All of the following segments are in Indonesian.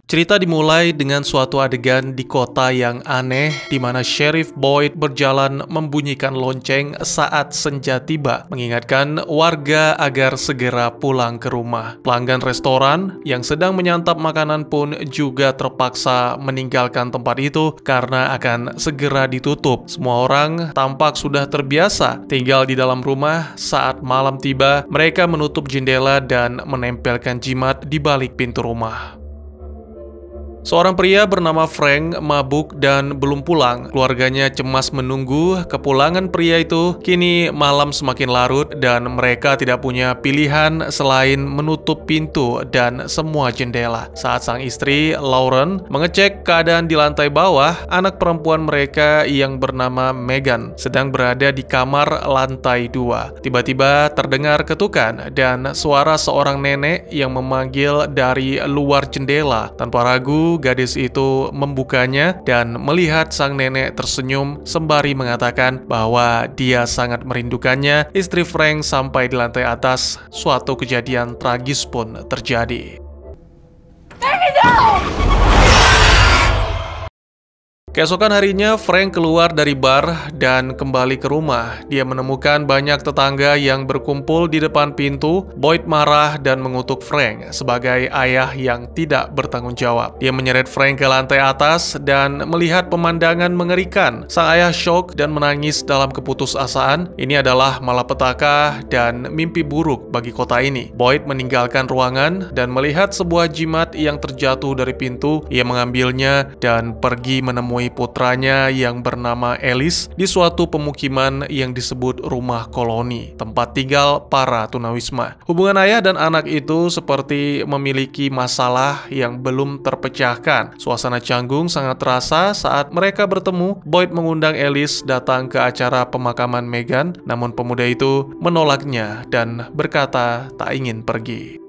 Cerita dimulai dengan suatu adegan di kota yang aneh di mana Sheriff Boyd berjalan membunyikan lonceng saat senja tiba, mengingatkan warga agar segera pulang ke rumah. Pelanggan restoran yang sedang menyantap makanan pun juga terpaksa meninggalkan tempat itu karena akan segera ditutup. Semua orang tampak sudah terbiasa tinggal di dalam rumah. Saat malam tiba, mereka menutup jendela dan menempelkan jimat di balik pintu rumah. Seorang pria bernama Frank mabuk dan belum pulang. Keluarganya cemas menunggu kepulangan pria itu. Kini malam semakin larut dan mereka tidak punya pilihan selain menutup pintu dan semua jendela. Saat sang istri, Lauren, mengecek keadaan di lantai bawah, anak perempuan mereka yang bernama Megan sedang berada di kamar lantai 2. Tiba-tiba terdengar ketukan dan suara seorang nenek yang memanggil dari luar jendela. Tanpa ragu, gadis itu membukanya dan melihat sang nenek tersenyum sembari mengatakan bahwa dia sangat merindukannya. Istri Frank sampai di lantai atas. Suatu kejadian tragis pun terjadi. Keesokan harinya, Frank keluar dari bar dan kembali ke rumah. Dia menemukan banyak tetangga yang berkumpul di depan pintu. Boyd marah dan mengutuk Frank sebagai ayah yang tidak bertanggung jawab. Dia menyeret Frank ke lantai atas dan melihat pemandangan mengerikan. Sang ayah syok dan menangis dalam keputusasaan. Ini adalah malapetaka dan mimpi buruk bagi kota ini. Boyd meninggalkan ruangan dan melihat sebuah jimat yang terjatuh dari pintu. Ia mengambilnya dan pergi menemui putranya yang bernama Alice di suatu pemukiman yang disebut rumah koloni, tempat tinggal para tunawisma. Hubungan ayah dan anak itu seperti memiliki masalah yang belum terpecahkan. Suasana canggung sangat terasa saat mereka bertemu. Boyd mengundang Alice datang ke acara pemakaman Megan, namun pemuda itu menolaknya dan berkata tak ingin pergi.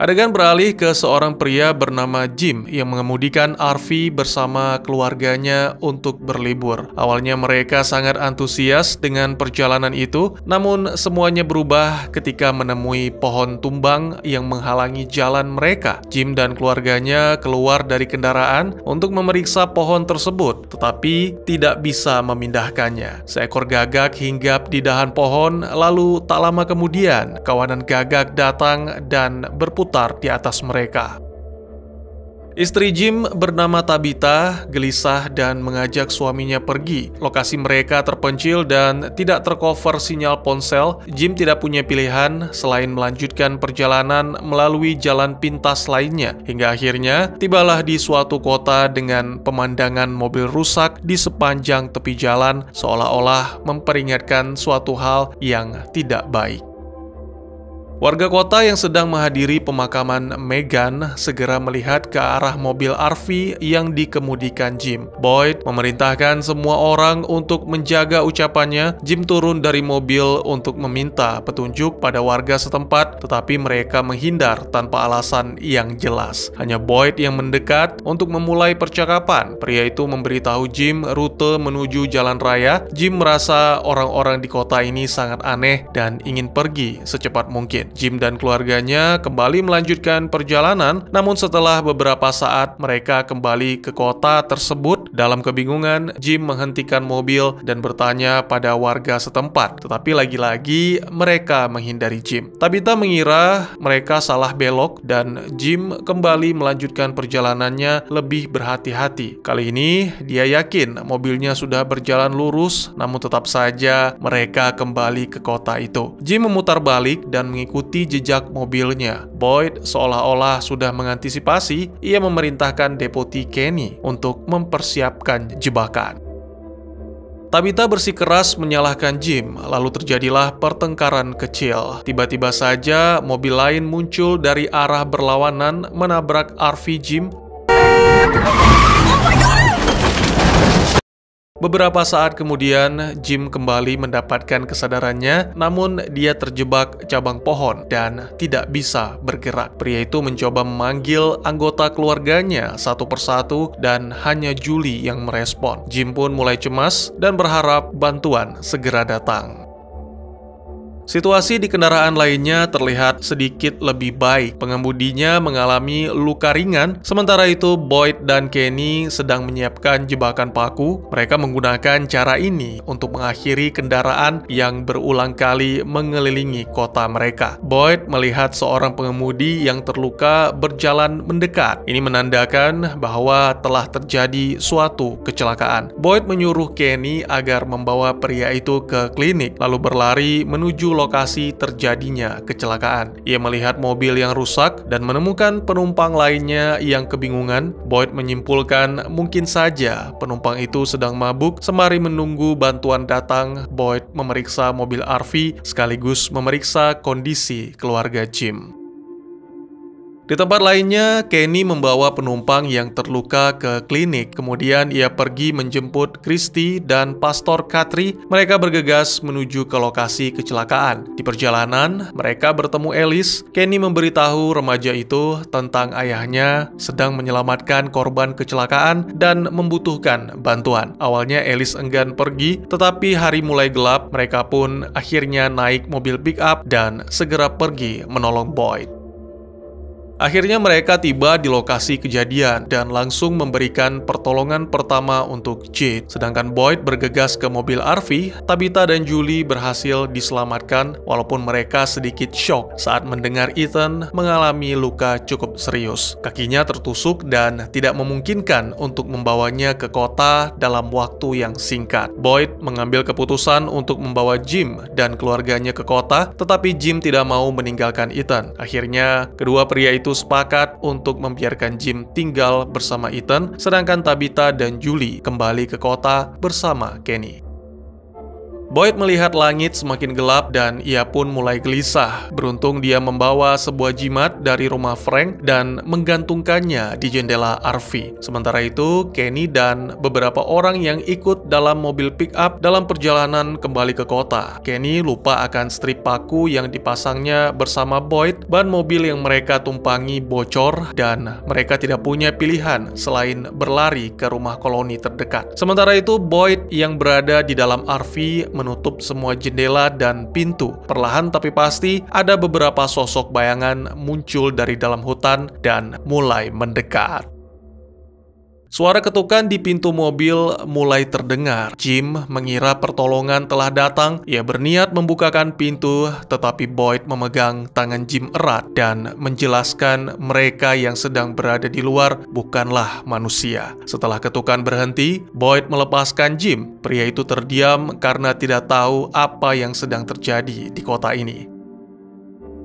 Adegan beralih ke seorang pria bernama Jim yang mengemudikan RV bersama keluarganya untuk berlibur. Awalnya mereka sangat antusias dengan perjalanan itu, namun semuanya berubah ketika menemui pohon tumbang yang menghalangi jalan mereka. Jim dan keluarganya keluar dari kendaraan untuk memeriksa pohon tersebut, tetapi tidak bisa memindahkannya. Seekor gagak hinggap di dahan pohon, lalu tak lama kemudian kawanan gagak datang dan berputar di atas mereka. Istri Jim bernama Tabitha gelisah dan mengajak suaminya pergi. Lokasi mereka terpencil dan tidak tercover sinyal ponsel. Jim tidak punya pilihan selain melanjutkan perjalanan melalui jalan pintas lainnya. Hingga akhirnya tibalah di suatu kota dengan pemandangan mobil rusak di sepanjang tepi jalan, seolah-olah memperingatkan suatu hal yang tidak baik. Warga kota yang sedang menghadiri pemakaman Megan segera melihat ke arah mobil RV yang dikemudikan Jim. Boyd memerintahkan semua orang untuk menjaga ucapannya. Jim turun dari mobil untuk meminta petunjuk pada warga setempat, tetapi mereka menghindar tanpa alasan yang jelas. Hanya Boyd yang mendekat untuk memulai percakapan. Pria itu memberitahu Jim rute menuju jalan raya. Jim merasa orang-orang di kota ini sangat aneh dan ingin pergi secepat mungkin. Jim dan keluarganya kembali melanjutkan perjalanan, namun setelah beberapa saat mereka kembali ke kota tersebut. Dalam kebingungan, Jim menghentikan mobil dan bertanya pada warga setempat, tetapi lagi-lagi mereka menghindari Jim. Tabitha mengira mereka salah belok dan Jim kembali melanjutkan perjalanannya lebih berhati-hati. Kali ini dia yakin mobilnya sudah berjalan lurus, namun tetap saja mereka kembali ke kota itu. Jim memutar balik dan mengikuti jejak mobilnya. Boyd seolah-olah sudah mengantisipasi. Ia memerintahkan Deputi Kenny untuk mempersiapkan jebakan. Tabitha bersikeras menyalahkan Jim, lalu terjadilah pertengkaran kecil. Tiba-tiba saja mobil lain muncul dari arah berlawanan menabrak RV Jim. Beberapa saat kemudian, Jim kembali mendapatkan kesadarannya, namun dia terjebak cabang pohon dan tidak bisa bergerak. Pria itu mencoba memanggil anggota keluarganya satu persatu dan hanya Julie yang merespon. Jim pun mulai cemas dan berharap bantuan segera datang. Situasi di kendaraan lainnya terlihat sedikit lebih baik. Pengemudinya mengalami luka ringan, sementara itu Boyd dan Kenny sedang menyiapkan jebakan paku. Mereka menggunakan cara ini untuk mengakhiri kendaraan yang berulang kali mengelilingi kota mereka. Boyd melihat seorang pengemudi yang terluka berjalan mendekat. Ini menandakan bahwa telah terjadi suatu kecelakaan. Boyd menyuruh Kenny agar membawa pria itu ke klinik, lalu berlari menuju lokasi terjadinya kecelakaan. Ia melihat mobil yang rusak dan menemukan penumpang lainnya yang kebingungan. Boyd menyimpulkan mungkin saja penumpang itu sedang mabuk. Sembari menunggu bantuan datang, Boyd memeriksa mobil RV sekaligus memeriksa kondisi keluarga Jim. Di tempat lainnya, Kenny membawa penumpang yang terluka ke klinik. Kemudian ia pergi menjemput Christy dan Pastor Katri. Mereka bergegas menuju ke lokasi kecelakaan. Di perjalanan, mereka bertemu Alice. Kenny memberitahu remaja itu tentang ayahnya sedang menyelamatkan korban kecelakaan dan membutuhkan bantuan. Awalnya Alice enggan pergi, tetapi hari mulai gelap. Mereka pun akhirnya naik mobil pick-up dan segera pergi menolong Boyd. Akhirnya mereka tiba di lokasi kejadian dan langsung memberikan pertolongan pertama untuk Jade. Sedangkan Boyd bergegas ke mobil RV. Tabitha dan Julie berhasil diselamatkan walaupun mereka sedikit shock saat mendengar Ethan mengalami luka cukup serius. Kakinya tertusuk dan tidak memungkinkan untuk membawanya ke kota dalam waktu yang singkat. Boyd mengambil keputusan untuk membawa Jim dan keluarganya ke kota, tetapi Jim tidak mau meninggalkan Ethan. Akhirnya, kedua pria itu sepakat untuk membiarkan Jim tinggal bersama Ethan, sedangkan Tabitha dan Julie kembali ke kota bersama Kenny. Boyd melihat langit semakin gelap dan ia pun mulai gelisah. Beruntung dia membawa sebuah jimat dari rumah Frank dan menggantungkannya di jendela RV. Sementara itu, Kenny dan beberapa orang yang ikut dalam mobil pick-up dalam perjalanan kembali ke kota. Kenny lupa akan strip paku yang dipasangnya bersama Boyd. Ban mobil yang mereka tumpangi bocor dan mereka tidak punya pilihan selain berlari ke rumah koloni terdekat. Sementara itu, Boyd yang berada di dalam RV menutup semua jendela dan pintu. Perlahan tapi pasti, ada beberapa sosok bayangan muncul dari dalam hutan dan mulai mendekat. Suara ketukan di pintu mobil mulai terdengar. Jim mengira pertolongan telah datang. Ia berniat membukakan pintu, tetapi Boyd memegang tangan Jim erat dan menjelaskan mereka yang sedang berada di luar bukanlah manusia. Setelah ketukan berhenti, Boyd melepaskan Jim. Pria itu terdiam karena tidak tahu apa yang sedang terjadi di kota ini.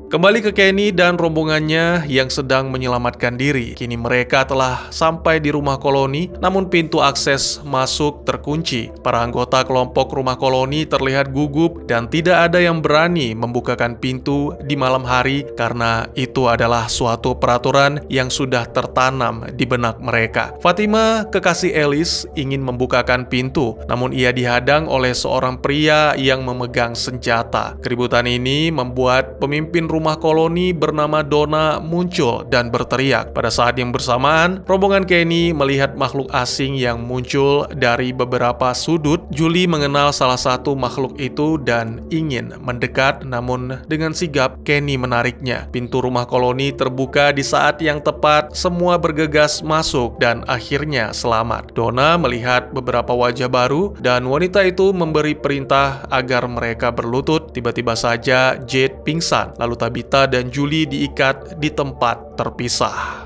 Kembali ke Kenny dan rombongannya yang sedang menyelamatkan diri. Kini mereka telah sampai di rumah koloni, namun pintu akses masuk terkunci. Para anggota kelompok rumah koloni terlihat gugup dan tidak ada yang berani membukakan pintu di malam hari karena itu adalah suatu peraturan yang sudah tertanam di benak mereka. Fatima, kekasih Alice, ingin membukakan pintu, namun ia dihadang oleh seorang pria yang memegang senjata. Keributan ini membuat pemimpin rumah koloni bernama Donna muncul dan berteriak. Pada saat yang bersamaan, rombongan Kenny melihat makhluk asing yang muncul dari beberapa sudut. Julie mengenal salah satu makhluk itu dan ingin mendekat, namun dengan sigap Kenny menariknya. Pintu rumah koloni terbuka di saat yang tepat. Semua bergegas masuk dan akhirnya selamat. Donna melihat beberapa wajah baru dan wanita itu memberi perintah agar mereka berlutut. Tiba-tiba saja Jade pingsan, lalu Tabitha dan Julie diikat di tempat terpisah.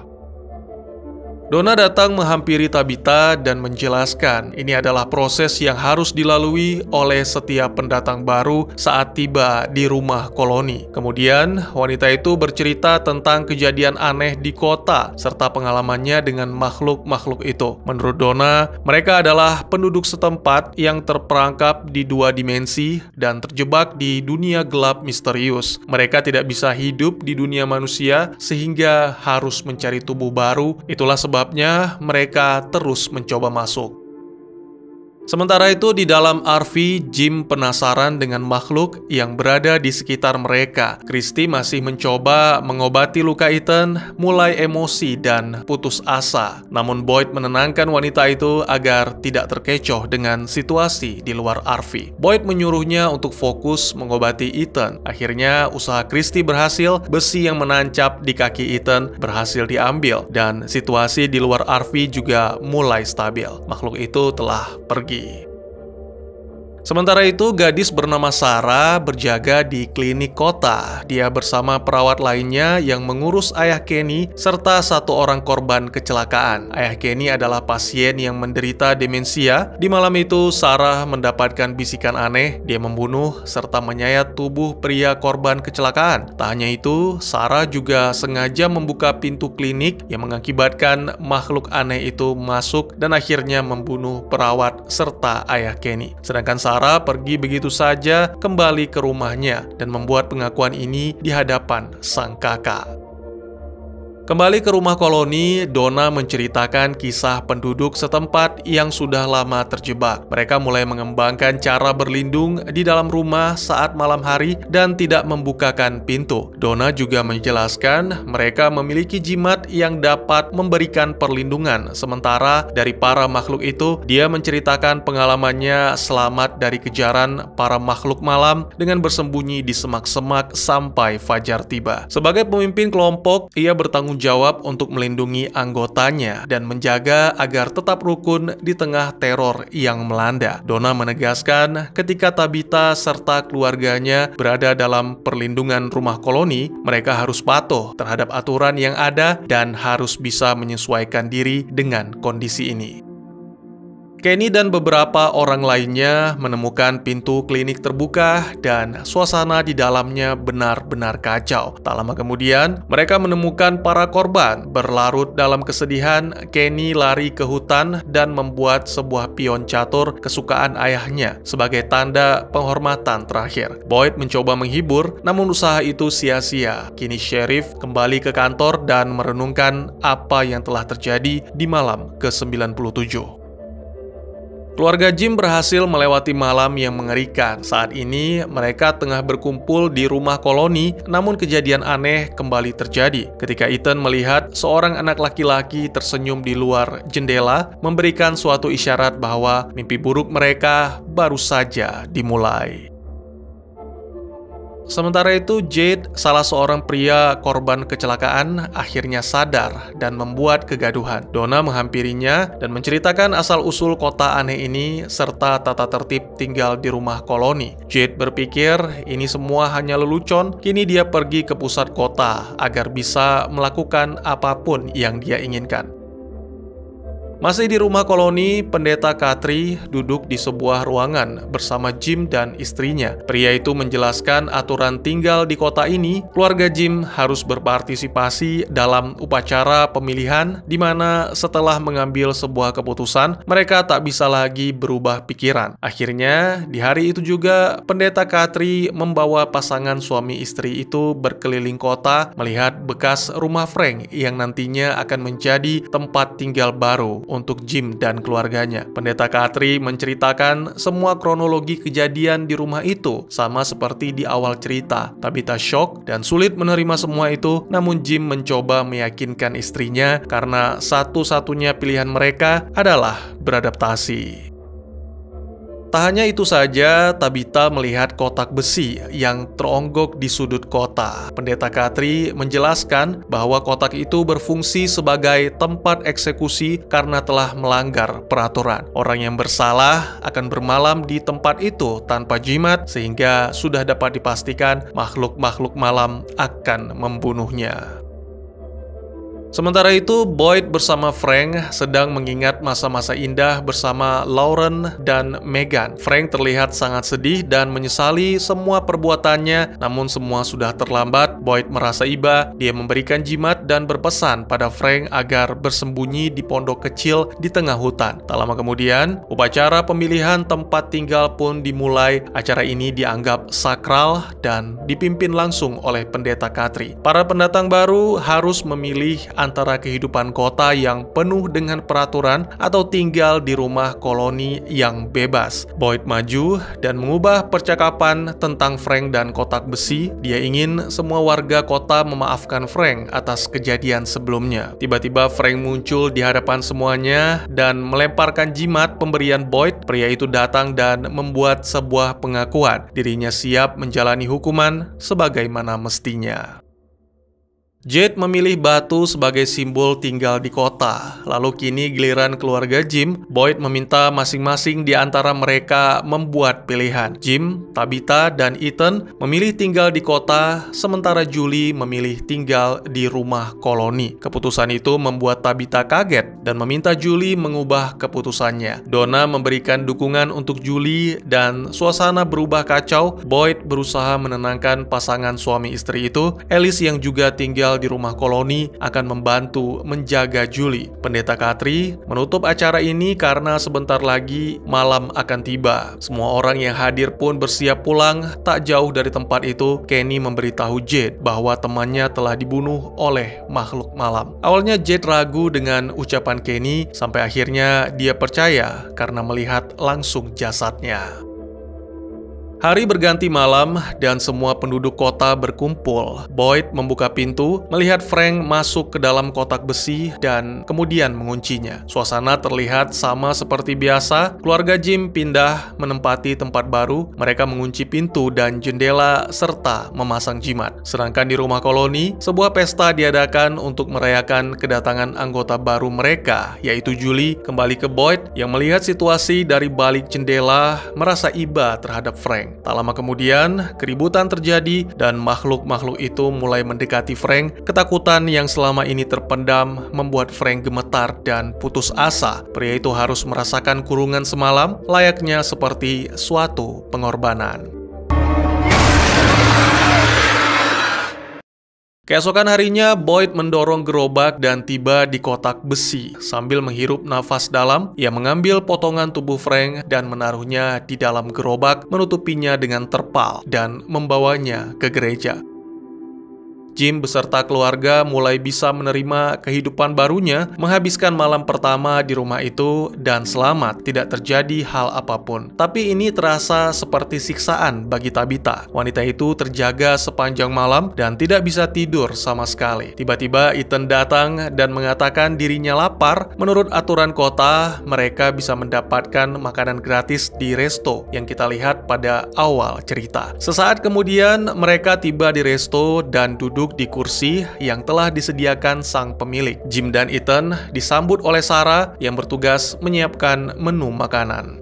Donna datang menghampiri Tabitha dan menjelaskan ini adalah proses yang harus dilalui oleh setiap pendatang baru saat tiba di rumah koloni. Kemudian, wanita itu bercerita tentang kejadian aneh di kota serta pengalamannya dengan makhluk-makhluk itu. Menurut Donna, mereka adalah penduduk setempat yang terperangkap di dua dimensi dan terjebak di dunia gelap misterius. Mereka tidak bisa hidup di dunia manusia sehingga harus mencari tubuh baru. Itulah sebabnya mereka terus mencoba masuk. Sementara itu di dalam RV, Jim penasaran dengan makhluk yang berada di sekitar mereka. Christy masih mencoba mengobati luka Ethan, mulai emosi dan putus asa. Namun Boyd menenangkan wanita itu agar tidak terkecoh dengan situasi di luar RV. Boyd menyuruhnya untuk fokus mengobati Ethan. Akhirnya usaha Christy berhasil, besi yang menancap di kaki Ethan berhasil diambil dan situasi di luar RV juga mulai stabil. Makhluk itu telah pergi. Sementara itu, gadis bernama Sarah berjaga di klinik kota. Dia bersama perawat lainnya yang mengurus ayah Kenny serta satu orang korban kecelakaan. Ayah Kenny adalah pasien yang menderita demensia. Di malam itu, Sarah mendapatkan bisikan aneh. Dia membunuh serta menyayat tubuh pria korban kecelakaan. Tak hanya itu, Sarah juga sengaja membuka pintu klinik yang mengakibatkan makhluk aneh itu masuk dan akhirnya membunuh perawat serta ayah Kenny. Sedangkan Sarah pergi begitu saja kembali ke rumahnya dan membuat pengakuan ini di hadapan sang kakak. Kembali ke rumah koloni, Donna menceritakan kisah penduduk setempat yang sudah lama terjebak. Mereka mulai mengembangkan cara berlindung di dalam rumah saat malam hari dan tidak membukakan pintu. Donna juga menjelaskan mereka memiliki jimat yang dapat memberikan perlindungan. Sementara dari para makhluk itu, dia menceritakan pengalamannya selamat dari kejaran para makhluk malam dengan bersembunyi di semak-semak sampai fajar tiba. Sebagai pemimpin kelompok, ia bertanggung jawab untuk melindungi anggotanya dan menjaga agar tetap rukun di tengah teror yang melanda. Donna menegaskan ketika Tabitha serta keluarganya berada dalam perlindungan rumah koloni, mereka harus patuh terhadap aturan yang ada dan harus bisa menyesuaikan diri dengan kondisi ini. Kenny dan beberapa orang lainnya menemukan pintu klinik terbuka dan suasana di dalamnya benar-benar kacau. Tak lama kemudian, mereka menemukan para korban berlarut dalam kesedihan. Kenny lari ke hutan dan membuat sebuah pion catur kesukaan ayahnya sebagai tanda penghormatan terakhir. Boyd mencoba menghibur, namun usaha itu sia-sia. Kini sheriff kembali ke kantor dan merenungkan apa yang telah terjadi di malam ke-97. Keluarga Jim berhasil melewati malam yang mengerikan. Saat ini, mereka tengah berkumpul di rumah koloni, namun kejadian aneh kembali terjadi. Ketika Ethan melihat seorang anak laki-laki tersenyum di luar jendela, memberikan suatu isyarat bahwa mimpi buruk mereka baru saja dimulai. Sementara itu, Jade, salah seorang pria korban kecelakaan, akhirnya sadar dan membuat kegaduhan. Donna menghampirinya dan menceritakan asal-usul kota aneh ini serta tata tertib tinggal di rumah koloni. Jade berpikir ini semua hanya lelucon, kini dia pergi ke pusat kota agar bisa melakukan apapun yang dia inginkan. Masih di rumah koloni, pendeta Katri duduk di sebuah ruangan bersama Jim dan istrinya. Pria itu menjelaskan aturan tinggal di kota ini. Keluarga Jim harus berpartisipasi dalam upacara pemilihan, di mana setelah mengambil sebuah keputusan, mereka tak bisa lagi berubah pikiran. Akhirnya, di hari itu juga, pendeta Katri membawa pasangan suami istri itu berkeliling kota melihat bekas rumah Frank yang nantinya akan menjadi tempat tinggal baru untuk Jim dan keluarganya. Pendeta Katri menceritakan semua kronologi kejadian di rumah itu, sama seperti di awal cerita. Tabitha shock dan sulit menerima semua itu, namun Jim mencoba meyakinkan istrinya karena satu-satunya pilihan mereka adalah beradaptasi. Tak hanya itu saja, Tabitha melihat kotak besi yang teronggok di sudut kota. Pendeta Katri menjelaskan bahwa kotak itu berfungsi sebagai tempat eksekusi karena telah melanggar peraturan. Orang yang bersalah akan bermalam di tempat itu tanpa jimat, sehingga sudah dapat dipastikan makhluk-makhluk malam akan membunuhnya. Sementara itu, Boyd bersama Frank sedang mengingat masa-masa indah bersama Lauren dan Megan. Frank terlihat sangat sedih dan menyesali semua perbuatannya, namun semua sudah terlambat. Boyd merasa iba, dia memberikan jimat dan berpesan pada Frank agar bersembunyi di pondok kecil di tengah hutan. Tak lama kemudian, upacara pemilihan tempat tinggal pun dimulai. Acara ini dianggap sakral dan dipimpin langsung oleh Pendeta Khatri. Para pendatang baru harus memilih antara kehidupan kota yang penuh dengan peraturan atau tinggal di rumah koloni yang bebas. Boyd maju dan mengubah percakapan tentang Frank dan kotak besi. Dia ingin semua warga kota memaafkan Frank atas kejadian sebelumnya. Tiba-tiba Frank muncul di hadapan semuanya dan melemparkan jimat pemberian Boyd. Pria itu datang dan membuat sebuah pengakuan. Dirinya siap menjalani hukuman sebagaimana mestinya. Jade memilih batu sebagai simbol tinggal di kota. Lalu kini giliran keluarga Jim. Boyd meminta masing-masing di antara mereka membuat pilihan. Jim, Tabitha, dan Ethan memilih tinggal di kota, sementara Julie memilih tinggal di rumah koloni. Keputusan itu membuat Tabitha kaget dan meminta Julie mengubah keputusannya. Donna memberikan dukungan untuk Julie dan suasana berubah kacau. Boyd berusaha menenangkan pasangan suami istri itu. Alice yang juga tinggal di rumah koloni akan membantu menjaga Julie. Pendeta Khatri menutup acara ini karena sebentar lagi malam akan tiba. Semua orang yang hadir pun bersiap pulang. Tak jauh dari tempat itu, Kenny memberitahu Jade bahwa temannya telah dibunuh oleh makhluk malam. Awalnya Jade ragu dengan ucapan Kenny, sampai akhirnya dia percaya karena melihat langsung jasadnya. Hari berganti malam dan semua penduduk kota berkumpul. Boyd membuka pintu, melihat Frank masuk ke dalam kotak besi dan kemudian menguncinya. Suasana terlihat sama seperti biasa. Keluarga Jim pindah menempati tempat baru. Mereka mengunci pintu dan jendela serta memasang jimat. Sedangkan di rumah koloni, sebuah pesta diadakan untuk merayakan kedatangan anggota baru mereka, yaitu Julie. Kembali ke Boyd yang melihat situasi dari balik jendela, merasa iba terhadap Frank. Tak lama kemudian, keributan terjadi dan makhluk-makhluk itu mulai mendekati Frank. Ketakutan yang selama ini terpendam membuat Frank gemetar dan putus asa. Pria itu harus merasakan kurungan semalam, layaknya seperti suatu pengorbanan. Keesokan harinya, Boyd mendorong gerobak dan tiba di kotak besi. Sambil menghirup nafas dalam, ia mengambil potongan tubuh Frank dan menaruhnya di dalam gerobak, menutupinya dengan terpal, dan membawanya ke gereja. Jim beserta keluarga mulai bisa menerima kehidupan barunya, menghabiskan malam pertama di rumah itu, dan selamat, tidak terjadi hal apapun. Tapi ini terasa seperti siksaan bagi Tabitha. Wanita itu terjaga sepanjang malam dan tidak bisa tidur sama sekali. Tiba-tiba Ethan datang dan mengatakan dirinya lapar. Menurut aturan kota, mereka bisa mendapatkan makanan gratis di resto yang kita lihat pada awal cerita. Sesaat kemudian, mereka tiba di resto dan duduk di kursi yang telah disediakan sang pemilik. Jim dan Ethan disambut oleh Sarah yang bertugas menyiapkan menu makanan.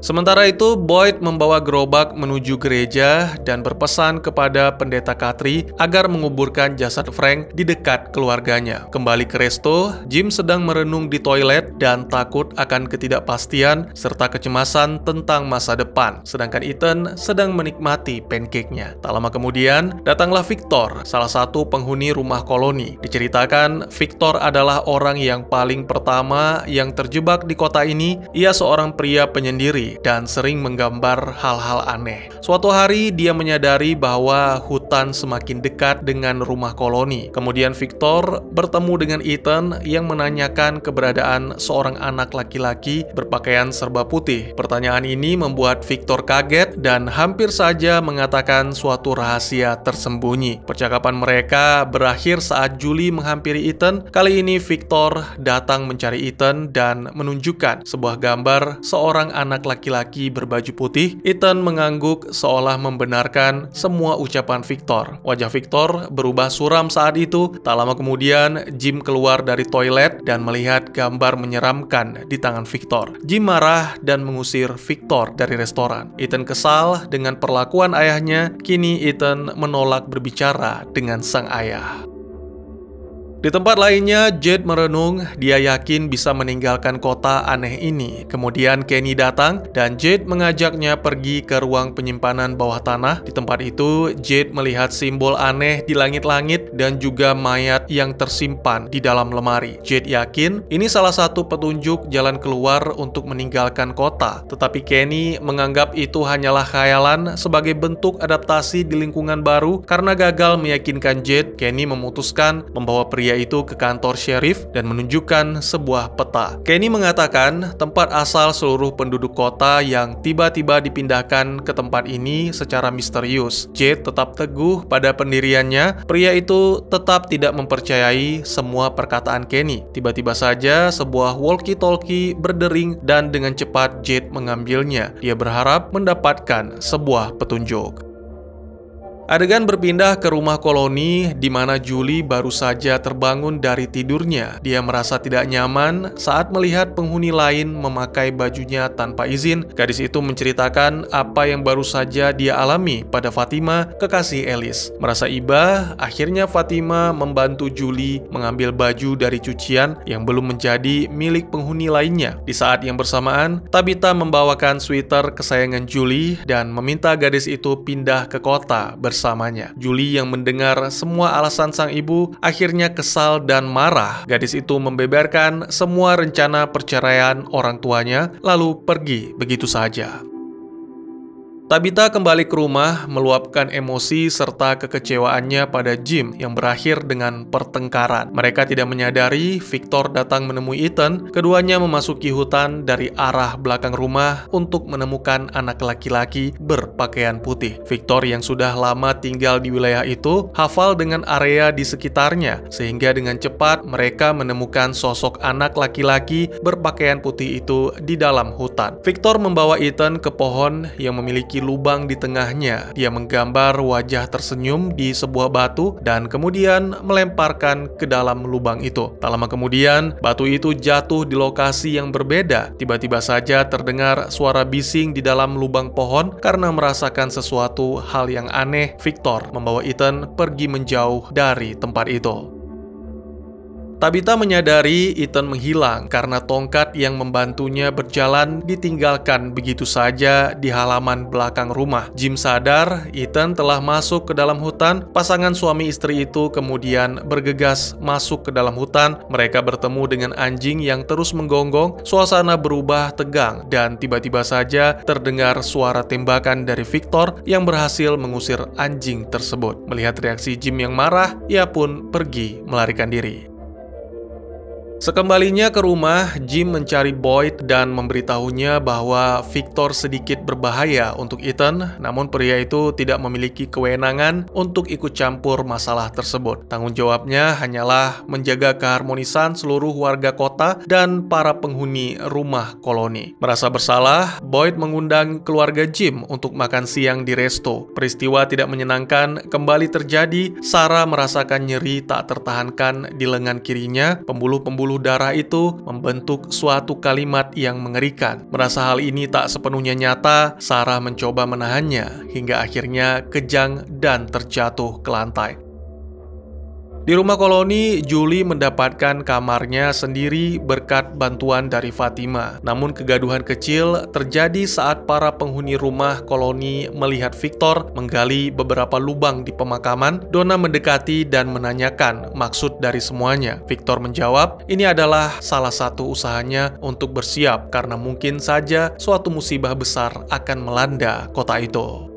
Sementara itu, Boyd membawa gerobak menuju gereja dan berpesan kepada Pendeta Khatri agar menguburkan jasad Frank di dekat keluarganya. Kembali ke resto, Jim sedang merenung di toilet dan takut akan ketidakpastian serta kecemasan tentang masa depan. Sedangkan Ethan sedang menikmati pancake-nya. Tak lama kemudian, datanglah Victor, salah satu penghuni rumah koloni. Diceritakan, Victor adalah orang yang paling pertama yang terjebak di kota ini. Ia seorang pria penyendiri dan sering menggambar hal-hal aneh. Suatu hari dia menyadari bahwa hutan semakin dekat dengan rumah koloni. Kemudian Victor bertemu dengan Ethan yang menanyakan keberadaan seorang anak laki-laki berpakaian serba putih. Pertanyaan ini membuat Victor kaget dan hampir saja mengatakan suatu rahasia tersembunyi. Percakapan mereka berakhir saat Julie menghampiri Ethan. Kali ini Victor datang mencari Ethan dan menunjukkan sebuah gambar seorang anak laki-laki berbaju putih. Ethan mengangguk seolah membenarkan semua ucapan Victor. Wajah Victor berubah suram saat itu. Tak lama kemudian, Jim keluar dari toilet dan melihat gambar menyeramkan di tangan Victor. Jim marah dan mengusir Victor dari restoran. Ethan kesal dengan perlakuan ayahnya. Kini Ethan menolak berbicara dengan sang ayah. Di tempat lainnya, Jade merenung, dia yakin bisa meninggalkan kota aneh ini. Kemudian Kenny datang dan Jade mengajaknya pergi ke ruang penyimpanan bawah tanah. Di tempat itu, Jade melihat simbol aneh di langit-langit dan juga mayat yang tersimpan di dalam lemari. Jade yakin ini salah satu petunjuk jalan keluar untuk meninggalkan kota. Tetapi Kenny menganggap itu hanyalah khayalan sebagai bentuk adaptasi di lingkungan baru. Karena gagal meyakinkan Jade, Kenny memutuskan membawa pria itu ke kantor sheriff dan menunjukkan sebuah peta. Kenny mengatakan tempat asal seluruh penduduk kota yang tiba-tiba dipindahkan ke tempat ini secara misterius. Jade tetap teguh pada pendiriannya. Pria itu tetap tidak mempercayai semua perkataan Kenny. Tiba-tiba saja sebuah walkie-talkie berdering dan dengan cepat Jade mengambilnya. Dia berharap mendapatkan sebuah petunjuk. Adegan berpindah ke rumah koloni di mana Julie baru saja terbangun dari tidurnya. Dia merasa tidak nyaman saat melihat penghuni lain memakai bajunya tanpa izin. Gadis itu menceritakan apa yang baru saja dia alami pada Fatima, kekasih Alice. Merasa iba, akhirnya Fatima membantu Julie mengambil baju dari cucian yang belum menjadi milik penghuni lainnya. Di saat yang bersamaan, Tabitha membawakan sweater kesayangan Julie dan meminta gadis itu pindah ke kota bersamanya. Julie yang mendengar semua alasan sang ibu akhirnya kesal dan marah. Gadis itu membeberkan semua rencana perceraian orang tuanya lalu pergi begitu saja. Tabitha kembali ke rumah meluapkan emosi serta kekecewaannya pada Jim yang berakhir dengan pertengkaran. Mereka tidak menyadari Victor datang menemui Ethan. Keduanya memasuki hutan dari arah belakang rumah untuk menemukan anak laki-laki berpakaian putih. Victor yang sudah lama tinggal di wilayah itu hafal dengan area di sekitarnya sehingga dengan cepat mereka menemukan sosok anak laki-laki berpakaian putih itu di dalam hutan. Victor membawa Ethan ke pohon yang memiliki lubang di tengahnya. Dia menggambar wajah tersenyum di sebuah batu dan kemudian melemparkan ke dalam lubang itu. Tak lama kemudian, batu itu jatuh di lokasi yang berbeda. Tiba-tiba saja terdengar suara bising di dalam lubang pohon. Karena merasakan sesuatu hal yang aneh, Victor membawa Ethan pergi menjauh dari tempat itu. Tabitha menyadari Ethan menghilang karena tongkat yang membantunya berjalan ditinggalkan begitu saja di halaman belakang rumah. Jim sadar Ethan telah masuk ke dalam hutan. Pasangan suami istri itu kemudian bergegas masuk ke dalam hutan. Mereka bertemu dengan anjing yang terus menggonggong. Suasana berubah tegang dan tiba-tiba saja terdengar suara tembakan dari Victor yang berhasil mengusir anjing tersebut. Melihat reaksi Jim yang marah, ia pun pergi melarikan diri. Sekembalinya ke rumah, Jim mencari Boyd dan memberitahunya bahwa Victor sedikit berbahaya untuk Ethan, namun pria itu tidak memiliki kewenangan untuk ikut campur masalah tersebut. Tanggung jawabnya hanyalah menjaga keharmonisan seluruh warga kota dan para penghuni rumah koloni. Merasa bersalah, Boyd mengundang keluarga Jim untuk makan siang di resto. Peristiwa tidak menyenangkan kembali terjadi. Sarah merasakan nyeri tak tertahankan di lengan kirinya. Pembuluh-pembuluh darah itu membentuk suatu kalimat yang mengerikan. Merasa hal ini tak sepenuhnya nyata, Sarah mencoba menahannya hingga akhirnya kejang dan terjatuh ke lantai. Di rumah koloni, Julie mendapatkan kamarnya sendiri berkat bantuan dari Fatima. Namun kegaduhan kecil terjadi saat para penghuni rumah koloni melihat Victor menggali beberapa lubang di pemakaman. Donna mendekati dan menanyakan maksud dari semuanya. Victor menjawab, ini adalah salah satu usahanya untuk bersiap karena mungkin saja suatu musibah besar akan melanda kota itu.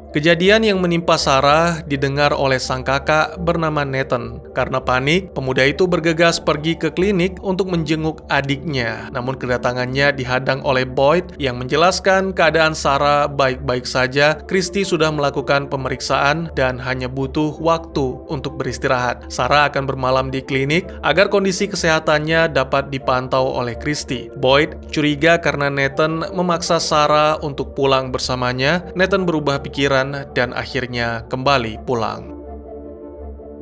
Kejadian yang menimpa Sarah didengar oleh sang kakak bernama Nathan. Karena panik, pemuda itu bergegas pergi ke klinik untuk menjenguk adiknya. Namun kedatangannya dihadang oleh Boyd yang menjelaskan keadaan Sarah baik-baik saja. Christy sudah melakukan pemeriksaan dan hanya butuh waktu untuk beristirahat. Sarah akan bermalam di klinik agar kondisi kesehatannya dapat dipantau oleh Christy. Boyd curiga karena Nathan memaksa Sarah untuk pulang bersamanya. Nathan berubah pikiran dan akhirnya kembali pulang.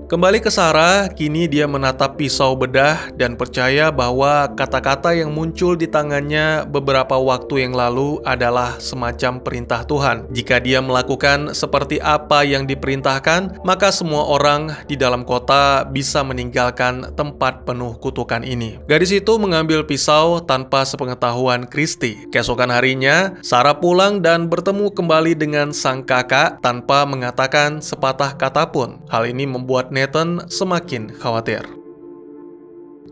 Kembali ke Sarah, kini dia menatap pisau bedah dan percaya bahwa kata-kata yang muncul di tangannya beberapa waktu yang lalu adalah semacam perintah Tuhan. Jika dia melakukan seperti apa yang diperintahkan, maka semua orang di dalam kota bisa meninggalkan tempat penuh kutukan ini. Gadis itu mengambil pisau tanpa sepengetahuan Kristi. Keesokan harinya, Sarah pulang dan bertemu kembali dengan sang kakak tanpa mengatakan sepatah kata pun. Hal ini membuat Nathan semakin khawatir.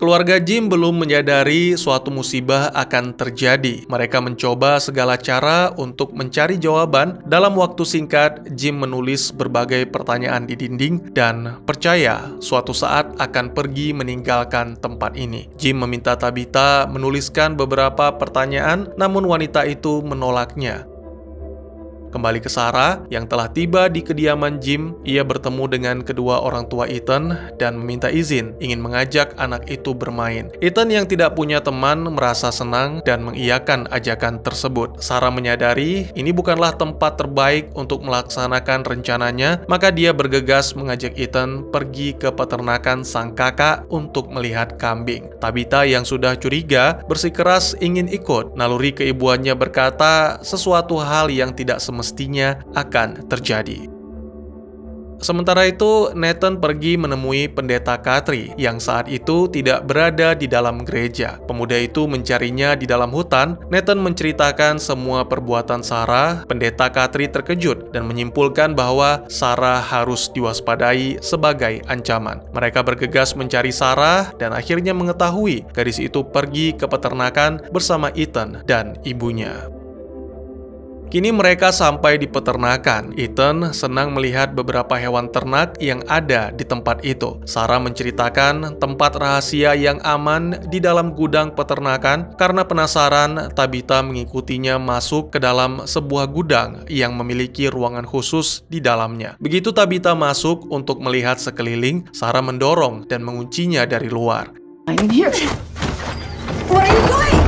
Keluarga Jim belum menyadari suatu musibah akan terjadi. Mereka mencoba segala cara untuk mencari jawaban. Dalam waktu singkat, Jim menulis berbagai pertanyaan di dinding dan percaya suatu saat akan pergi meninggalkan tempat ini. Jim meminta Tabitha menuliskan beberapa pertanyaan, namun wanita itu menolaknya. Kembali ke Sarah yang telah tiba di kediaman Jim, ia bertemu dengan kedua orang tua Ethan dan meminta izin ingin mengajak anak itu bermain. Ethan yang tidak punya teman merasa senang dan mengiyakan ajakan tersebut. Sarah menyadari ini bukanlah tempat terbaik untuk melaksanakan rencananya, maka dia bergegas mengajak Ethan pergi ke peternakan sang kakak untuk melihat kambing. Tabitha yang sudah curiga bersikeras ingin ikut. Naluri keibuannya berkata sesuatu hal yang tidak semestinya akan terjadi. Sementara itu, Nathan pergi menemui pendeta Katri yang saat itu tidak berada di dalam gereja. Pemuda itu mencarinya di dalam hutan. Nathan menceritakan semua perbuatan Sarah. Pendeta Katri terkejut dan menyimpulkan bahwa Sarah harus diwaspadai sebagai ancaman. Mereka bergegas mencari Sarah dan akhirnya mengetahui gadis itu pergi ke peternakan bersama Ethan dan ibunya. Kini mereka sampai di peternakan. Ethan senang melihat beberapa hewan ternak yang ada di tempat itu. Sarah menceritakan tempat rahasia yang aman di dalam gudang peternakan. Karena penasaran, Tabitha mengikutinya masuk ke dalam sebuah gudang yang memiliki ruangan khusus di dalamnya. Begitu Tabitha masuk untuk melihat sekeliling, Sarah mendorong dan menguncinya dari luar. I'm here. What are you doing?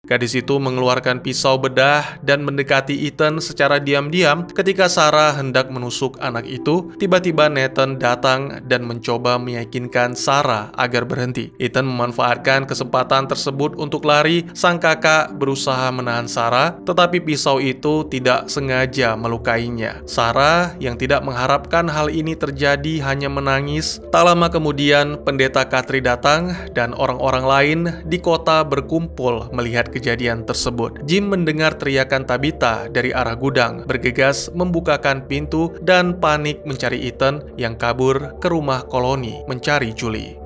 Gadis itu mengeluarkan pisau bedah dan mendekati Ethan secara diam-diam. Ketika Sarah hendak menusuk anak itu, tiba-tiba Nathan datang dan mencoba meyakinkan Sarah agar berhenti. Ethan memanfaatkan kesempatan tersebut untuk lari. Sang kakak berusaha menahan Sarah, tetapi pisau itu tidak sengaja melukainya. Sarah yang tidak mengharapkan hal ini terjadi hanya menangis. Tak lama kemudian, pendeta Katri datang dan orang-orang lain di kota berkumpul melihat kejadian tersebut. Jim mendengar teriakan Tabitha dari arah gudang, bergegas membukakan pintu dan panik mencari Ethan yang kabur ke rumah koloni mencari Julie.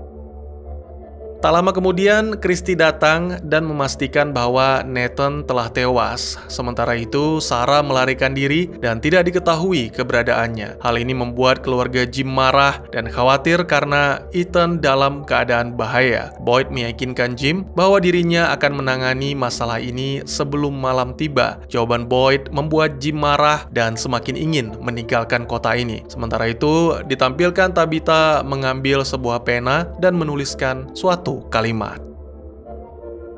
Tak lama kemudian, Kristi datang dan memastikan bahwa Nathan telah tewas. Sementara itu, Sarah melarikan diri dan tidak diketahui keberadaannya. Hal ini membuat keluarga Jim marah dan khawatir karena Ethan dalam keadaan bahaya. Boyd meyakinkan Jim bahwa dirinya akan menangani masalah ini sebelum malam tiba. Jawaban Boyd membuat Jim marah dan semakin ingin meninggalkan kota ini. Sementara itu, ditampilkan Tabitha mengambil sebuah pena dan menuliskan suatu kalimat.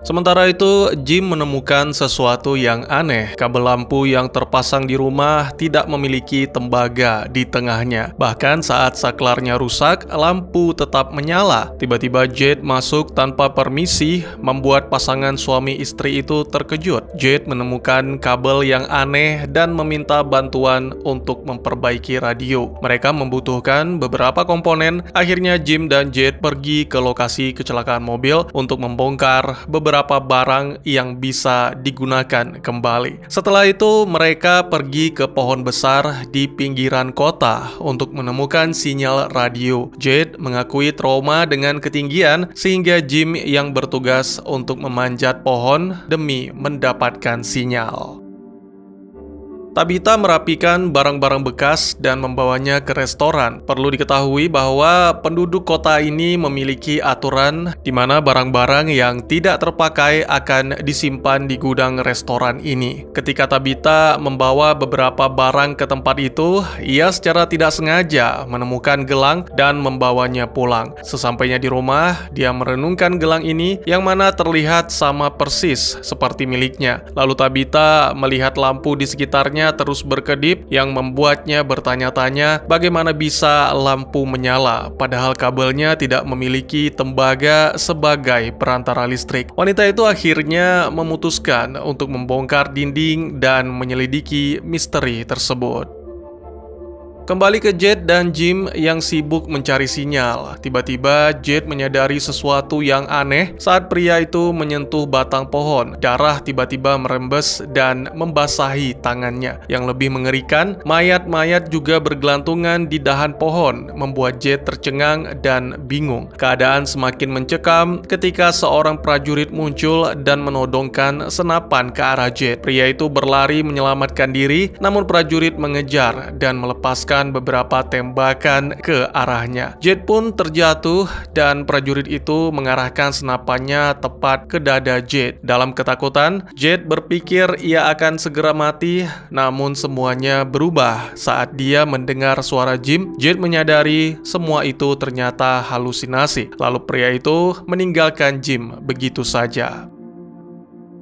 Sementara itu, Jim menemukan sesuatu yang aneh. Kabel lampu yang terpasang di rumah tidak memiliki tembaga di tengahnya. Bahkan saat saklarnya rusak, lampu tetap menyala. Tiba-tiba Jade masuk tanpa permisi, membuat pasangan suami istri itu terkejut. Jade menemukan kabel yang aneh dan meminta bantuan untuk memperbaiki radio. Mereka membutuhkan beberapa komponen. Akhirnya Jim dan Jade pergi ke lokasi kecelakaan mobil untuk membongkar beberapa barang yang bisa digunakan kembali. Setelah itu, mereka pergi ke pohon besar di pinggiran kota untuk menemukan sinyal radio. Jade mengakui trauma dengan ketinggian, sehingga Jim yang bertugas untuk memanjat pohon demi mendapatkan sinyal. Tabitha merapikan barang-barang bekas dan membawanya ke restoran. Perlu diketahui bahwa penduduk kota ini memiliki aturan di mana barang-barang yang tidak terpakai akan disimpan di gudang restoran ini. Ketika Tabitha membawa beberapa barang ke tempat itu, ia secara tidak sengaja menemukan gelang dan membawanya pulang. Sesampainya di rumah, dia merenungkan gelang ini yang mana terlihat sama persis seperti miliknya. Lalu Tabitha melihat lampu di sekitarnya matanya terus berkedip yang membuatnya bertanya-tanya bagaimana bisa lampu menyala padahal kabelnya tidak memiliki tembaga sebagai perantara listrik. Wanita itu akhirnya memutuskan untuk membongkar dinding dan menyelidiki misteri tersebut. Kembali ke Jade dan Jim yang sibuk mencari sinyal. Tiba-tiba Jade menyadari sesuatu yang aneh saat pria itu menyentuh batang pohon. Darah tiba-tiba merembes dan membasahi tangannya. Yang lebih mengerikan, mayat-mayat juga bergelantungan di dahan pohon, membuat Jade tercengang dan bingung. Keadaan semakin mencekam ketika seorang prajurit muncul dan menodongkan senapan ke arah Jade. Pria itu berlari menyelamatkan diri, namun prajurit mengejar dan melepaskan beberapa tembakan ke arahnya. Jade pun terjatuh dan prajurit itu mengarahkan senapannya tepat ke dada Jade. Dalam ketakutan, Jade berpikir ia akan segera mati, namun semuanya berubah saat dia mendengar suara Jim. Jade menyadari semua itu ternyata halusinasi. Lalu pria itu meninggalkan Jim begitu saja.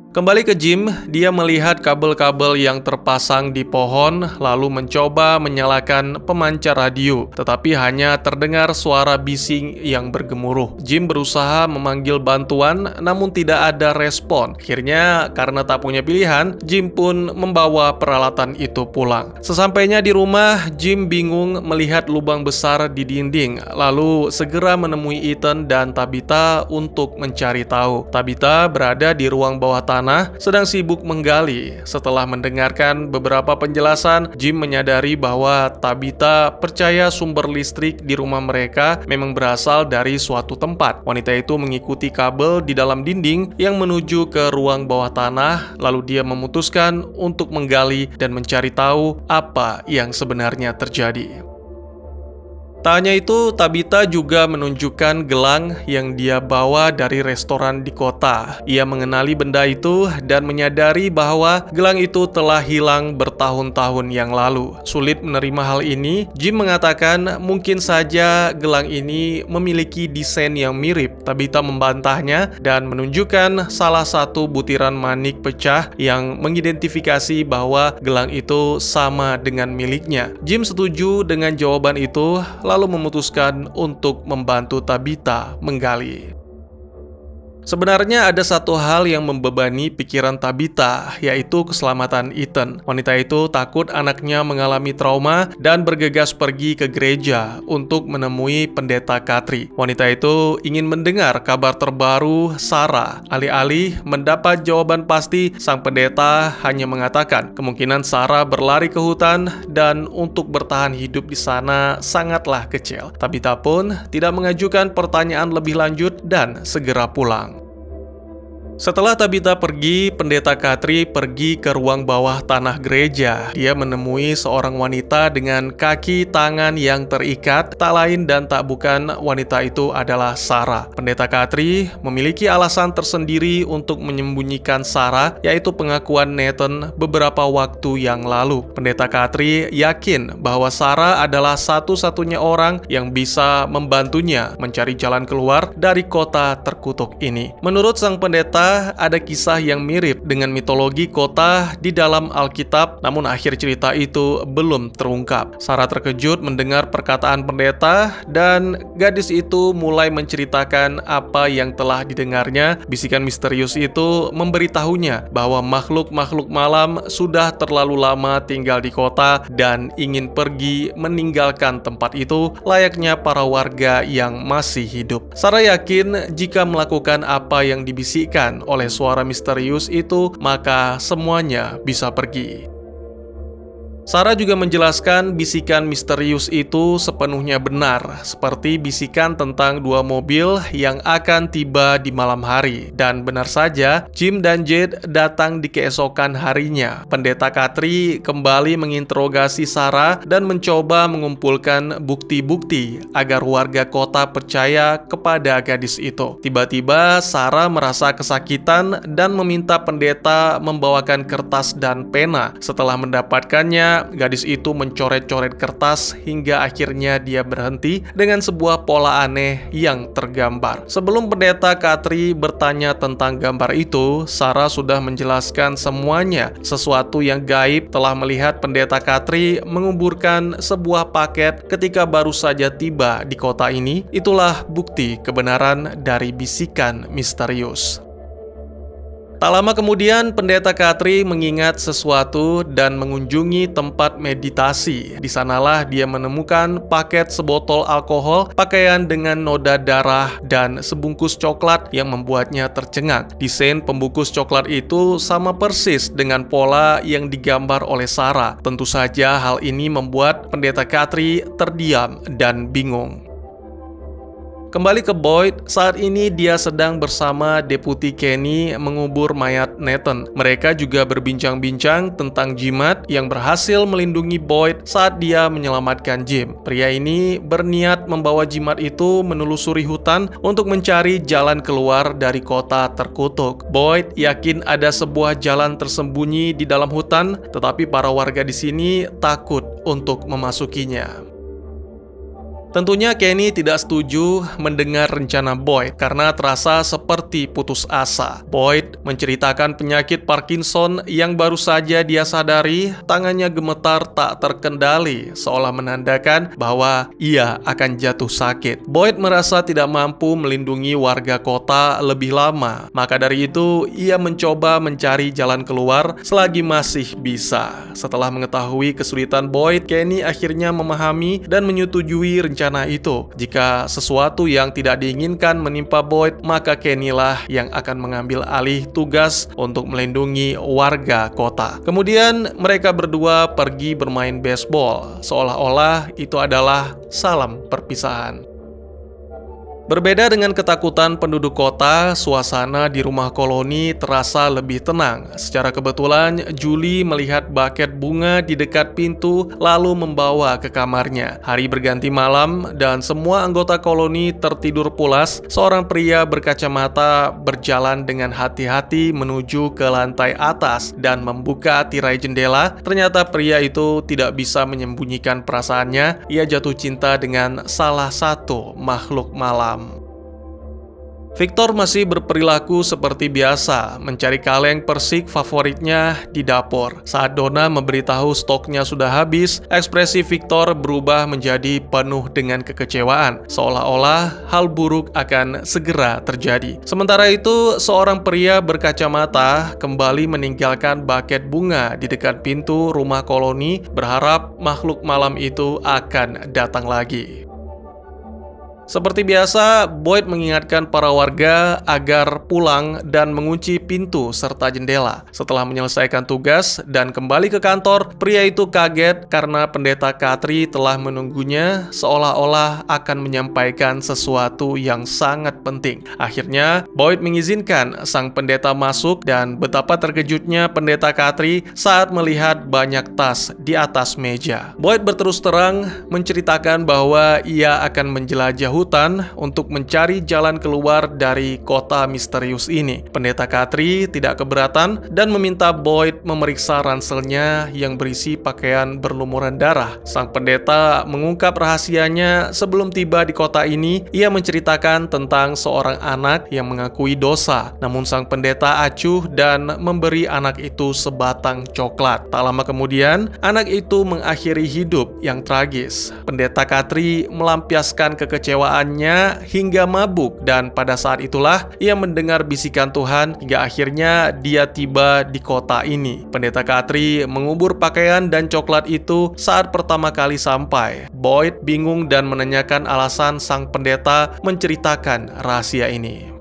Kembali ke Jim, dia melihat kabel-kabel yang terpasang di pohon, lalu mencoba menyalakan pemancar radio, tetapi hanya terdengar suara bising yang bergemuruh. Jim berusaha memanggil bantuan, namun tidak ada respon. Akhirnya, karena tak punya pilihan, Jim pun membawa peralatan itu pulang. Sesampainya di rumah, Jim bingung melihat lubang besar di dinding, lalu segera menemui Ethan dan Tabitha untuk mencari tahu. Tabitha berada di ruang bawah tanah, sedang sibuk menggali. Setelah mendengarkan beberapa penjelasan, Jim menyadari bahwa Tabitha percaya sumber listrik di rumah mereka memang berasal dari suatu tempat. Wanita itu mengikuti kabel di dalam dinding yang menuju ke ruang bawah tanah, lalu dia memutuskan untuk menggali dan mencari tahu apa yang sebenarnya terjadi. Tak hanya itu, Tabitha juga menunjukkan gelang yang dia bawa dari restoran di kota. Ia mengenali benda itu dan menyadari bahwa gelang itu telah hilang bertahun-tahun yang lalu. Sulit menerima hal ini, Jim mengatakan mungkin saja gelang ini memiliki desain yang mirip. Tabitha membantahnya dan menunjukkan salah satu butiran manik pecah yang mengidentifikasi bahwa gelang itu sama dengan miliknya. Jim setuju dengan jawaban itu, lalu memutuskan untuk membantu Tabitha menggali. Sebenarnya ada satu hal yang membebani pikiran Tabitha, yaitu keselamatan Ethan. Wanita itu takut anaknya mengalami trauma dan bergegas pergi ke gereja untuk menemui pendeta Katri. Wanita itu ingin mendengar kabar terbaru Sarah. Alih-alih mendapat jawaban pasti, sang pendeta hanya mengatakan kemungkinan Sarah berlari ke hutan dan untuk bertahan hidup di sana sangatlah kecil. Tabitha pun tidak mengajukan pertanyaan lebih lanjut dan segera pulang. Setelah Tabitha pergi, pendeta Katri pergi ke ruang bawah tanah gereja. Dia menemui seorang wanita dengan kaki tangan yang terikat. Tak lain dan tak bukan, wanita itu adalah Sarah. Pendeta Katri memiliki alasan tersendiri untuk menyembunyikan Sarah, yaitu pengakuan Nathan beberapa waktu yang lalu. Pendeta Katri yakin bahwa Sarah adalah satu-satunya orang yang bisa membantunya mencari jalan keluar dari kota terkutuk ini. Menurut sang pendeta, ada kisah yang mirip dengan mitologi kota di dalam Alkitab, namun akhir cerita itu belum terungkap. Sarah terkejut mendengar perkataan pendeta dan gadis itu mulai menceritakan apa yang telah didengarnya. Bisikan misterius itu memberitahunya bahwa makhluk-makhluk malam sudah terlalu lama tinggal di kota dan ingin pergi meninggalkan tempat itu layaknya para warga yang masih hidup. Sarah yakin jika melakukan apa yang dibisikkan oleh suara misterius itu, maka semuanya bisa pergi. Sarah juga menjelaskan bisikan misterius itu sepenuhnya benar, seperti bisikan tentang dua mobil yang akan tiba di malam hari. Dan benar saja, Jim dan Jade datang di keesokan harinya. Pendeta Katri kembali menginterogasi Sarah dan mencoba mengumpulkan bukti-bukti agar warga kota percaya kepada gadis itu. Tiba-tiba Sarah merasa kesakitan dan meminta pendeta membawakan kertas dan pena. Setelah mendapatkannya, Selanjutnya, gadis itu mencoret-coret kertas hingga akhirnya dia berhenti dengan sebuah pola aneh yang tergambar. Sebelum pendeta Katri bertanya tentang gambar itu, Sarah sudah menjelaskan semuanya. Sesuatu yang gaib telah melihat pendeta Katri menguburkan sebuah paket ketika baru saja tiba di kota ini. Itulah bukti kebenaran dari bisikan misterius. Tak lama kemudian, pendeta Katri mengingat sesuatu dan mengunjungi tempat meditasi. Di sanalah dia menemukan paket sebotol alkohol, pakaian dengan noda darah, dan sebungkus coklat yang membuatnya tercengang. Desain pembungkus coklat itu sama persis dengan pola yang digambar oleh Sarah. Tentu saja hal ini membuat pendeta Katri terdiam dan bingung. Kembali ke Boyd, saat ini dia sedang bersama Deputi Kenny mengubur mayat Nathan. Mereka juga berbincang-bincang tentang jimat yang berhasil melindungi Boyd saat dia menyelamatkan Jim. Pria ini berniat membawa jimat itu menelusuri hutan untuk mencari jalan keluar dari kota terkutuk. Boyd yakin ada sebuah jalan tersembunyi di dalam hutan, tetapi para warga di sini takut untuk memasukinya. Tentunya Kenny tidak setuju mendengar rencana Boyd karena terasa seperti putus asa. Boyd menceritakan penyakit Parkinson yang baru saja dia sadari. Tangannya gemetar tak terkendali, seolah menandakan bahwa ia akan jatuh sakit. Boyd merasa tidak mampu melindungi warga kota lebih lama. Maka dari itu, ia mencoba mencari jalan keluar selagi masih bisa. Setelah mengetahui kesulitan Boyd, Kenny akhirnya memahami dan menyetujui rencana itu. Jika sesuatu yang tidak diinginkan menimpa Boyd, maka Kenny lah yang akan mengambil alih tugas untuk melindungi warga kota. Kemudian mereka berdua pergi bermain baseball, seolah-olah itu adalah salam perpisahan. Berbeda dengan ketakutan penduduk kota, suasana di rumah koloni terasa lebih tenang. Secara kebetulan, Julie melihat buket bunga di dekat pintu lalu membawa ke kamarnya. Hari berganti malam dan semua anggota koloni tertidur pulas. Seorang pria berkacamata berjalan dengan hati-hati menuju ke lantai atas dan membuka tirai jendela. Ternyata pria itu tidak bisa menyembunyikan perasaannya. Ia jatuh cinta dengan salah satu makhluk malam. Victor masih berperilaku seperti biasa, mencari kaleng persik favoritnya di dapur. Saat Donna memberitahu stoknya sudah habis, ekspresi Victor berubah menjadi penuh dengan kekecewaan, seolah-olah hal buruk akan segera terjadi. Sementara itu, seorang pria berkacamata kembali meninggalkan buket bunga di dekat pintu rumah koloni, berharap makhluk malam itu akan datang lagi. Seperti biasa, Boyd mengingatkan para warga agar pulang dan mengunci pintu serta jendela. Setelah menyelesaikan tugas dan kembali ke kantor, pria itu kaget karena pendeta Katri telah menunggunya seolah-olah akan menyampaikan sesuatu yang sangat penting. Akhirnya, Boyd mengizinkan sang pendeta masuk dan betapa terkejutnya pendeta Katri saat melihat banyak tas di atas meja. Boyd berterus terang menceritakan bahwa ia akan menjelajah hutan untuk mencari jalan keluar dari kota misterius ini. Pendeta Katri tidak keberatan dan meminta Boyd memeriksa ranselnya yang berisi pakaian berlumuran darah. Sang pendeta mengungkap rahasianya sebelum tiba di kota ini. Ia menceritakan tentang seorang anak yang mengakui dosa. Namun sang pendeta acuh dan memberi anak itu sebatang coklat. Tak lama kemudian, anak itu mengakhiri hidup yang tragis. Pendeta Katri melampiaskan kekecewaannya hingga mabuk dan pada saat itulah ia mendengar bisikan Tuhan hingga akhirnya dia tiba di kota ini. Pendeta Katri mengubur pakaian dan coklat itu saat pertama kali sampai. Boyd bingung dan menanyakan alasan sang pendeta menceritakan rahasia ini.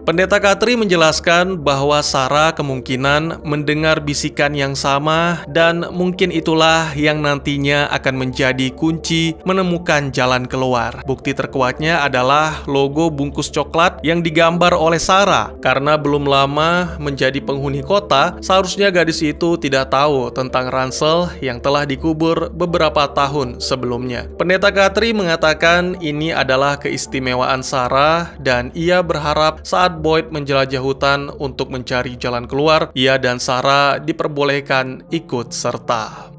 Pendeta Katri menjelaskan bahwa Sarah kemungkinan mendengar bisikan yang sama dan mungkin itulah yang nantinya akan menjadi kunci menemukan jalan keluar. Bukti terkuatnya adalah logo bungkus coklat yang digambar oleh Sarah. Karena belum lama menjadi penghuni kota, seharusnya gadis itu tidak tahu tentang ransel yang telah dikubur beberapa tahun sebelumnya. Pendeta Katri mengatakan ini adalah keistimewaan Sarah dan ia berharap saat saat Boyd menjelajah hutan untuk mencari jalan keluar, ia dan Sarah diperbolehkan ikut serta.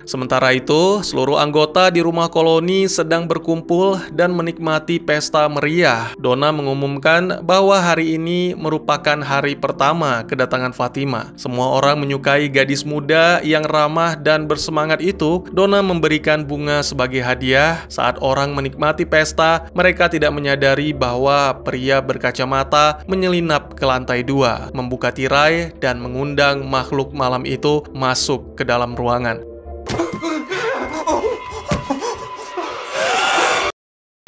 Sementara itu, seluruh anggota di rumah koloni sedang berkumpul dan menikmati pesta meriah. Donna mengumumkan bahwa hari ini merupakan hari pertama kedatangan Fatima. Semua orang menyukai gadis muda yang ramah dan bersemangat itu. Donna memberikan bunga sebagai hadiah. Saat orang menikmati pesta, mereka tidak menyadari bahwa pria berkacamata menyelinap ke lantai 2, membuka tirai dan mengundang makhluk malam itu masuk ke dalam ruangan.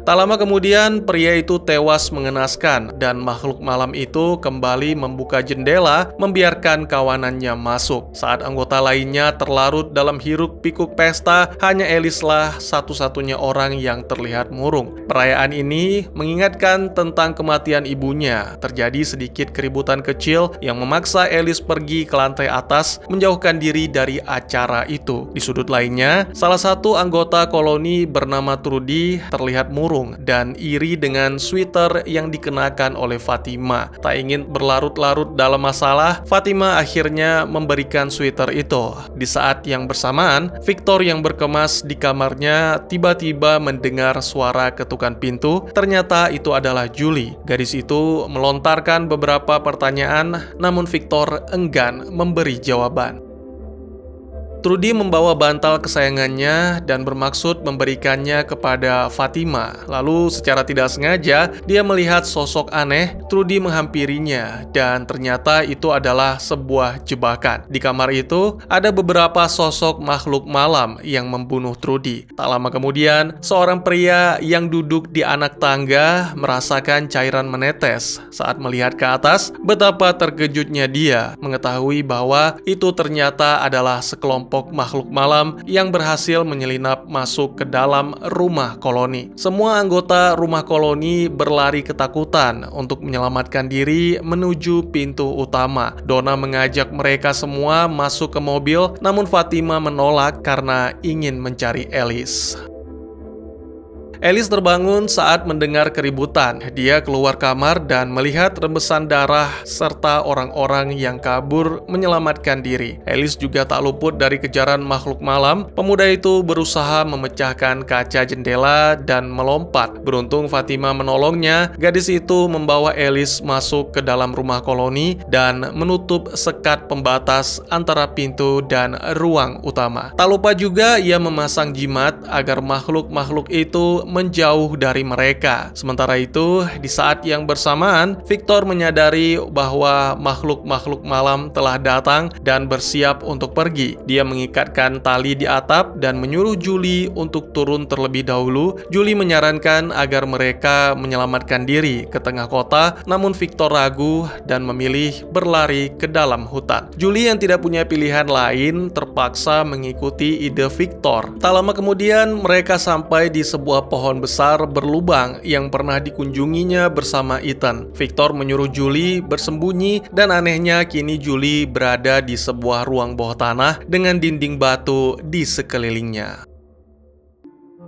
Tak lama kemudian, pria itu tewas mengenaskan dan makhluk malam itu kembali membuka jendela membiarkan kawanannya masuk. Saat anggota lainnya terlarut dalam hiruk-pikuk pesta, hanya Alice lah satu-satunya orang yang terlihat murung. Perayaan ini mengingatkan tentang kematian ibunya. Terjadi sedikit keributan kecil yang memaksa Alice pergi ke lantai atas, menjauhkan diri dari acara itu. Di sudut lainnya, salah satu anggota koloni bernama Trudy terlihat murung dan iri dengan sweater yang dikenakan oleh Fatima. Tak ingin berlarut-larut dalam masalah, Fatima akhirnya memberikan sweater itu. Di saat yang bersamaan, Victor yang berkemas di kamarnya tiba-tiba mendengar suara ketukan pintu. Ternyata itu adalah Julie. Gadis itu melontarkan beberapa pertanyaan, namun Victor enggan memberi jawaban. Trudy membawa bantal kesayangannya dan bermaksud memberikannya kepada Fatima. Lalu secara tidak sengaja, dia melihat sosok aneh. Trudy menghampirinya dan ternyata itu adalah sebuah jebakan. Di kamar itu, ada beberapa sosok makhluk malam yang membunuh Trudy. Tak lama kemudian, seorang pria yang duduk di anak tangga merasakan cairan menetes. Saat melihat ke atas, betapa terkejutnya dia mengetahui bahwa itu ternyata adalah sekelompok makhluk malam yang berhasil menyelinap masuk ke dalam rumah koloni. Semua anggota rumah koloni berlari ketakutan untuk menyelamatkan diri menuju pintu utama. Donna mengajak mereka semua masuk ke mobil, namun Fatima menolak karena ingin mencari Alice. Alice terbangun saat mendengar keributan. Dia keluar kamar dan melihat rembesan darah serta orang-orang yang kabur menyelamatkan diri. Alice juga tak luput dari kejaran makhluk malam. Pemuda itu berusaha memecahkan kaca jendela dan melompat. Beruntung Fatima menolongnya. Gadis itu membawa Alice masuk ke dalam rumah koloni dan menutup sekat pembatas antara pintu dan ruang utama. Tak lupa juga ia memasang jimat agar makhluk-makhluk itu menjauh dari mereka. Sementara itu, di saat yang bersamaan, Victor menyadari bahwa makhluk-makhluk malam telah datang dan bersiap untuk pergi. Dia mengikatkan tali di atap dan menyuruh Julie untuk turun terlebih dahulu. Julie menyarankan agar mereka menyelamatkan diri ke tengah kota, namun Victor ragu dan memilih berlari ke dalam hutan. Julie yang tidak punya pilihan lain terpaksa mengikuti ide Victor. Tak lama kemudian, mereka sampai di sebuah pohon besar berlubang yang pernah dikunjunginya bersama Ethan. Victor menyuruh Julie bersembunyi dan anehnya kini Julie berada di sebuah ruang bawah tanah dengan dinding batu di sekelilingnya.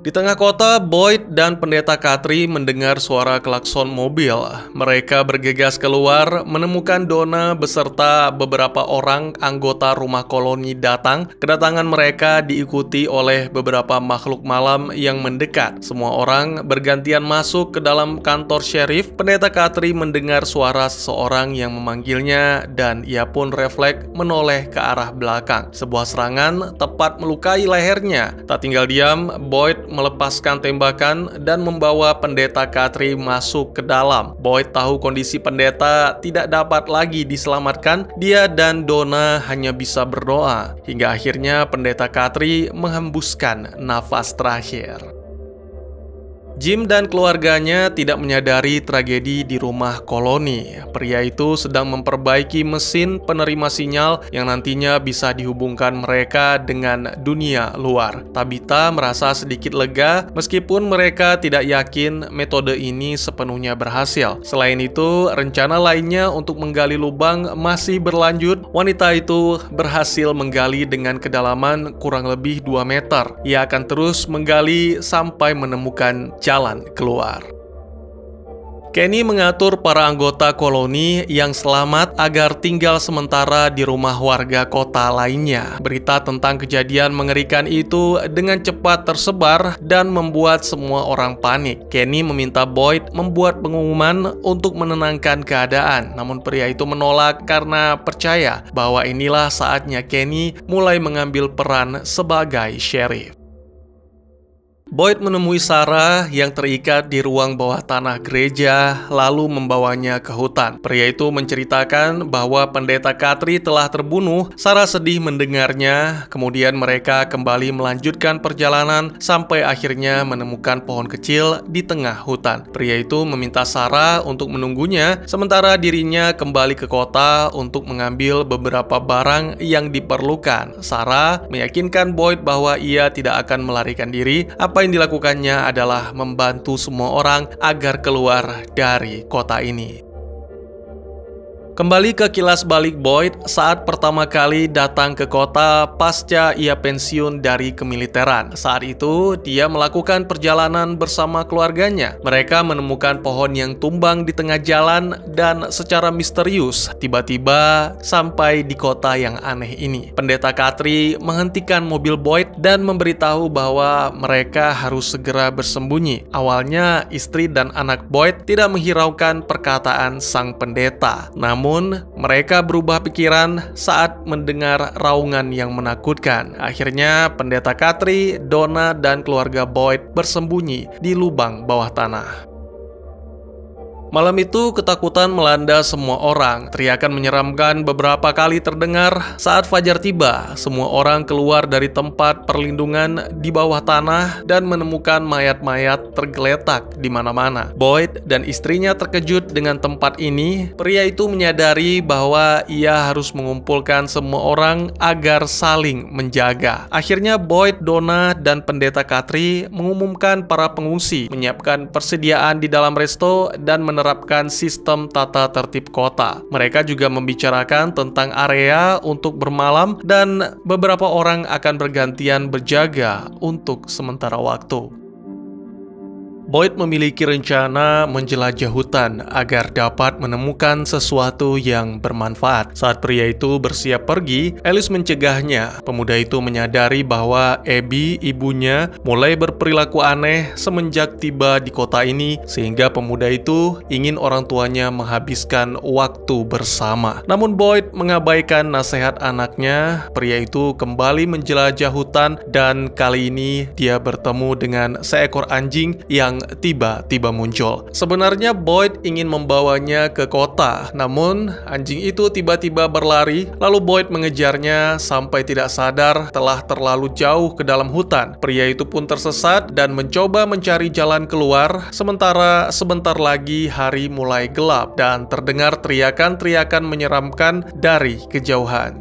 Di tengah kota, Boyd dan Pendeta Katri mendengar suara klakson mobil. Mereka bergegas keluar, menemukan Donna beserta beberapa orang anggota rumah koloni datang. Kedatangan mereka diikuti oleh beberapa makhluk malam yang mendekat. Semua orang bergantian masuk ke dalam kantor sheriff. Pendeta Katri mendengar suara seseorang yang memanggilnya dan ia pun refleks menoleh ke arah belakang. Sebuah serangan tepat melukai lehernya. Tak tinggal diam, Boyd melepaskan tembakan dan membawa Pendeta Katri masuk ke dalam. Boyd tahu kondisi pendeta tidak dapat lagi diselamatkan. Dia dan Donna hanya bisa berdoa. Hingga akhirnya Pendeta Katri menghembuskan nafas terakhir. Jim dan keluarganya tidak menyadari tragedi di rumah koloni. Pria itu sedang memperbaiki mesin penerima sinyal yang nantinya bisa dihubungkan mereka dengan dunia luar. Tabitha merasa sedikit lega meskipun mereka tidak yakin metode ini sepenuhnya berhasil. Selain itu, rencana lainnya untuk menggali lubang masih berlanjut. Wanita itu berhasil menggali dengan kedalaman kurang lebih 2 meter. Ia akan terus menggali sampai menemukan jalan keluar. Kenny mengatur para anggota koloni yang selamat agar tinggal sementara di rumah warga kota lainnya. Berita tentang kejadian mengerikan itu dengan cepat tersebar dan membuat semua orang panik. Kenny meminta Boyd membuat pengumuman untuk menenangkan keadaan, namun pria itu menolak karena percaya bahwa inilah saatnya Kenny mulai mengambil peran sebagai sheriff. Boyd menemui Sarah yang terikat di ruang bawah tanah gereja, lalu membawanya ke hutan. Pria itu menceritakan bahwa pendeta Katri telah terbunuh. Sarah sedih mendengarnya, kemudian mereka kembali melanjutkan perjalanan sampai akhirnya menemukan pohon kecil di tengah hutan. Pria itu meminta Sarah untuk menunggunya, sementara dirinya kembali ke kota untuk mengambil beberapa barang yang diperlukan. Sarah meyakinkan Boyd bahwa ia tidak akan melarikan diri. Apa yang dilakukannya adalah membantu semua orang agar keluar dari kota ini. Kembali ke kilas balik Boyd saat pertama kali datang ke kota pasca ia pensiun dari kemiliteran. Saat itu, dia melakukan perjalanan bersama keluarganya. Mereka menemukan pohon yang tumbang di tengah jalan dan secara misterius tiba-tiba sampai di kota yang aneh ini. Pendeta Katri menghentikan mobil Boyd dan memberitahu bahwa mereka harus segera bersembunyi. Awalnya, istri dan anak Boyd tidak menghiraukan perkataan sang pendeta. Namun, mereka berubah pikiran saat mendengar raungan yang menakutkan. Akhirnya, pendeta Katri, Donna, dan keluarga Boyd bersembunyi di lubang bawah tanah. Malam itu, ketakutan melanda semua orang. Teriakan menyeramkan beberapa kali terdengar. Saat fajar tiba, semua orang keluar dari tempat perlindungan di bawah tanah dan menemukan mayat-mayat tergeletak di mana-mana. Boyd dan istrinya terkejut dengan tempat ini. Pria itu menyadari bahwa ia harus mengumpulkan semua orang agar saling menjaga. Akhirnya, Boyd, Donna, dan pendeta Katri mengumumkan para pengungsi, menyiapkan persediaan di dalam resto, dan menerapkan sistem tata tertib kota. Mereka juga membicarakan tentang area untuk bermalam dan beberapa orang akan bergantian berjaga untuk sementara waktu. Boyd memiliki rencana menjelajah hutan agar dapat menemukan sesuatu yang bermanfaat. Saat pria itu bersiap pergi, Alice mencegahnya. Pemuda itu menyadari bahwa Abby, ibunya, mulai berperilaku aneh semenjak tiba di kota ini, sehingga pemuda itu ingin orang tuanya menghabiskan waktu bersama. Namun Boyd mengabaikan nasihat anaknya. Pria itu kembali menjelajah hutan dan kali ini dia bertemu dengan seekor anjing yang tiba-tiba muncul. Sebenarnya Boyd ingin membawanya ke kota, namun anjing itu tiba-tiba berlari, lalu Boyd mengejarnya sampai tidak sadar telah terlalu jauh ke dalam hutan. Pria itu pun tersesat dan mencoba mencari jalan keluar, sementara sebentar lagi hari mulai gelap dan terdengar teriakan-teriakan menyeramkan dari kejauhan.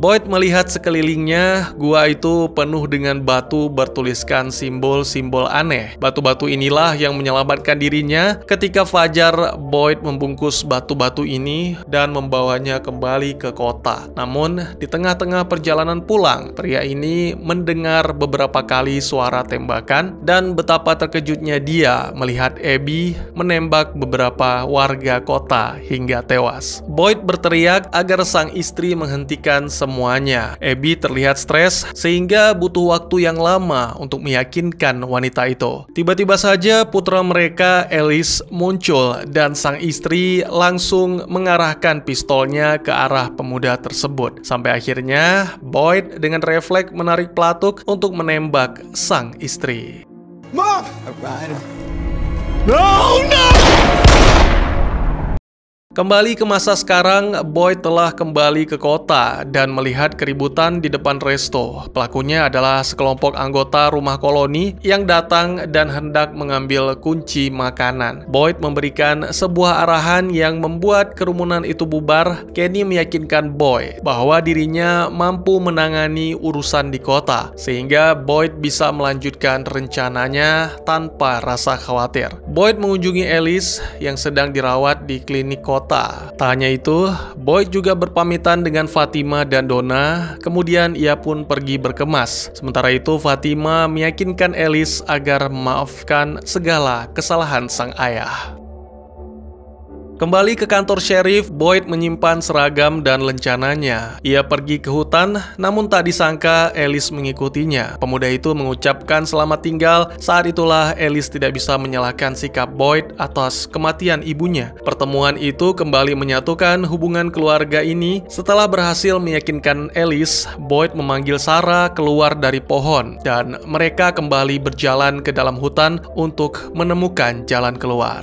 Boyd melihat sekelilingnya, gua itu penuh dengan batu bertuliskan simbol-simbol aneh. Batu-batu inilah yang menyelamatkan dirinya. Ketika fajar, Boyd membungkus batu-batu ini dan membawanya kembali ke kota. Namun, di tengah-tengah perjalanan pulang, pria ini mendengar beberapa kali suara tembakan dan betapa terkejutnya dia melihat Abby menembak beberapa warga kota hingga tewas. Boyd berteriak agar sang istri menghentikan semuanya. Abby terlihat stres sehingga butuh waktu yang lama untuk meyakinkan wanita itu. Tiba-tiba saja putra mereka, Alice, muncul dan sang istri langsung mengarahkan pistolnya ke arah pemuda tersebut. Sampai akhirnya Boyd dengan refleks menarik pelatuk untuk menembak sang istri. Mom! No! Kembali ke masa sekarang, Boyd telah kembali ke kota dan melihat keributan di depan resto. Pelakunya adalah sekelompok anggota rumah koloni yang datang dan hendak mengambil kunci makanan. Boyd memberikan sebuah arahan yang membuat kerumunan itu bubar. Kenny meyakinkan Boyd bahwa dirinya mampu menangani urusan di kota, sehingga Boyd bisa melanjutkan rencananya tanpa rasa khawatir. Boyd mengunjungi Alice yang sedang dirawat di klinik kota kota. Tak hanya itu, Boyd juga berpamitan dengan Fatima dan Donna, kemudian ia pun pergi berkemas. Sementara itu, Fatima meyakinkan Alice agar memaafkan segala kesalahan sang ayah. Kembali ke kantor sheriff, Boyd menyimpan seragam dan lencananya. Ia pergi ke hutan, namun tak disangka Alice mengikutinya. Pemuda itu mengucapkan selamat tinggal. Saat itulah Alice tidak bisa menyalahkan sikap Boyd atas kematian ibunya. Pertemuan itu kembali menyatukan hubungan keluarga ini. Setelah berhasil meyakinkan Alice, Boyd memanggil Sarah keluar dari pohon dan mereka kembali berjalan ke dalam hutan untuk menemukan jalan keluar.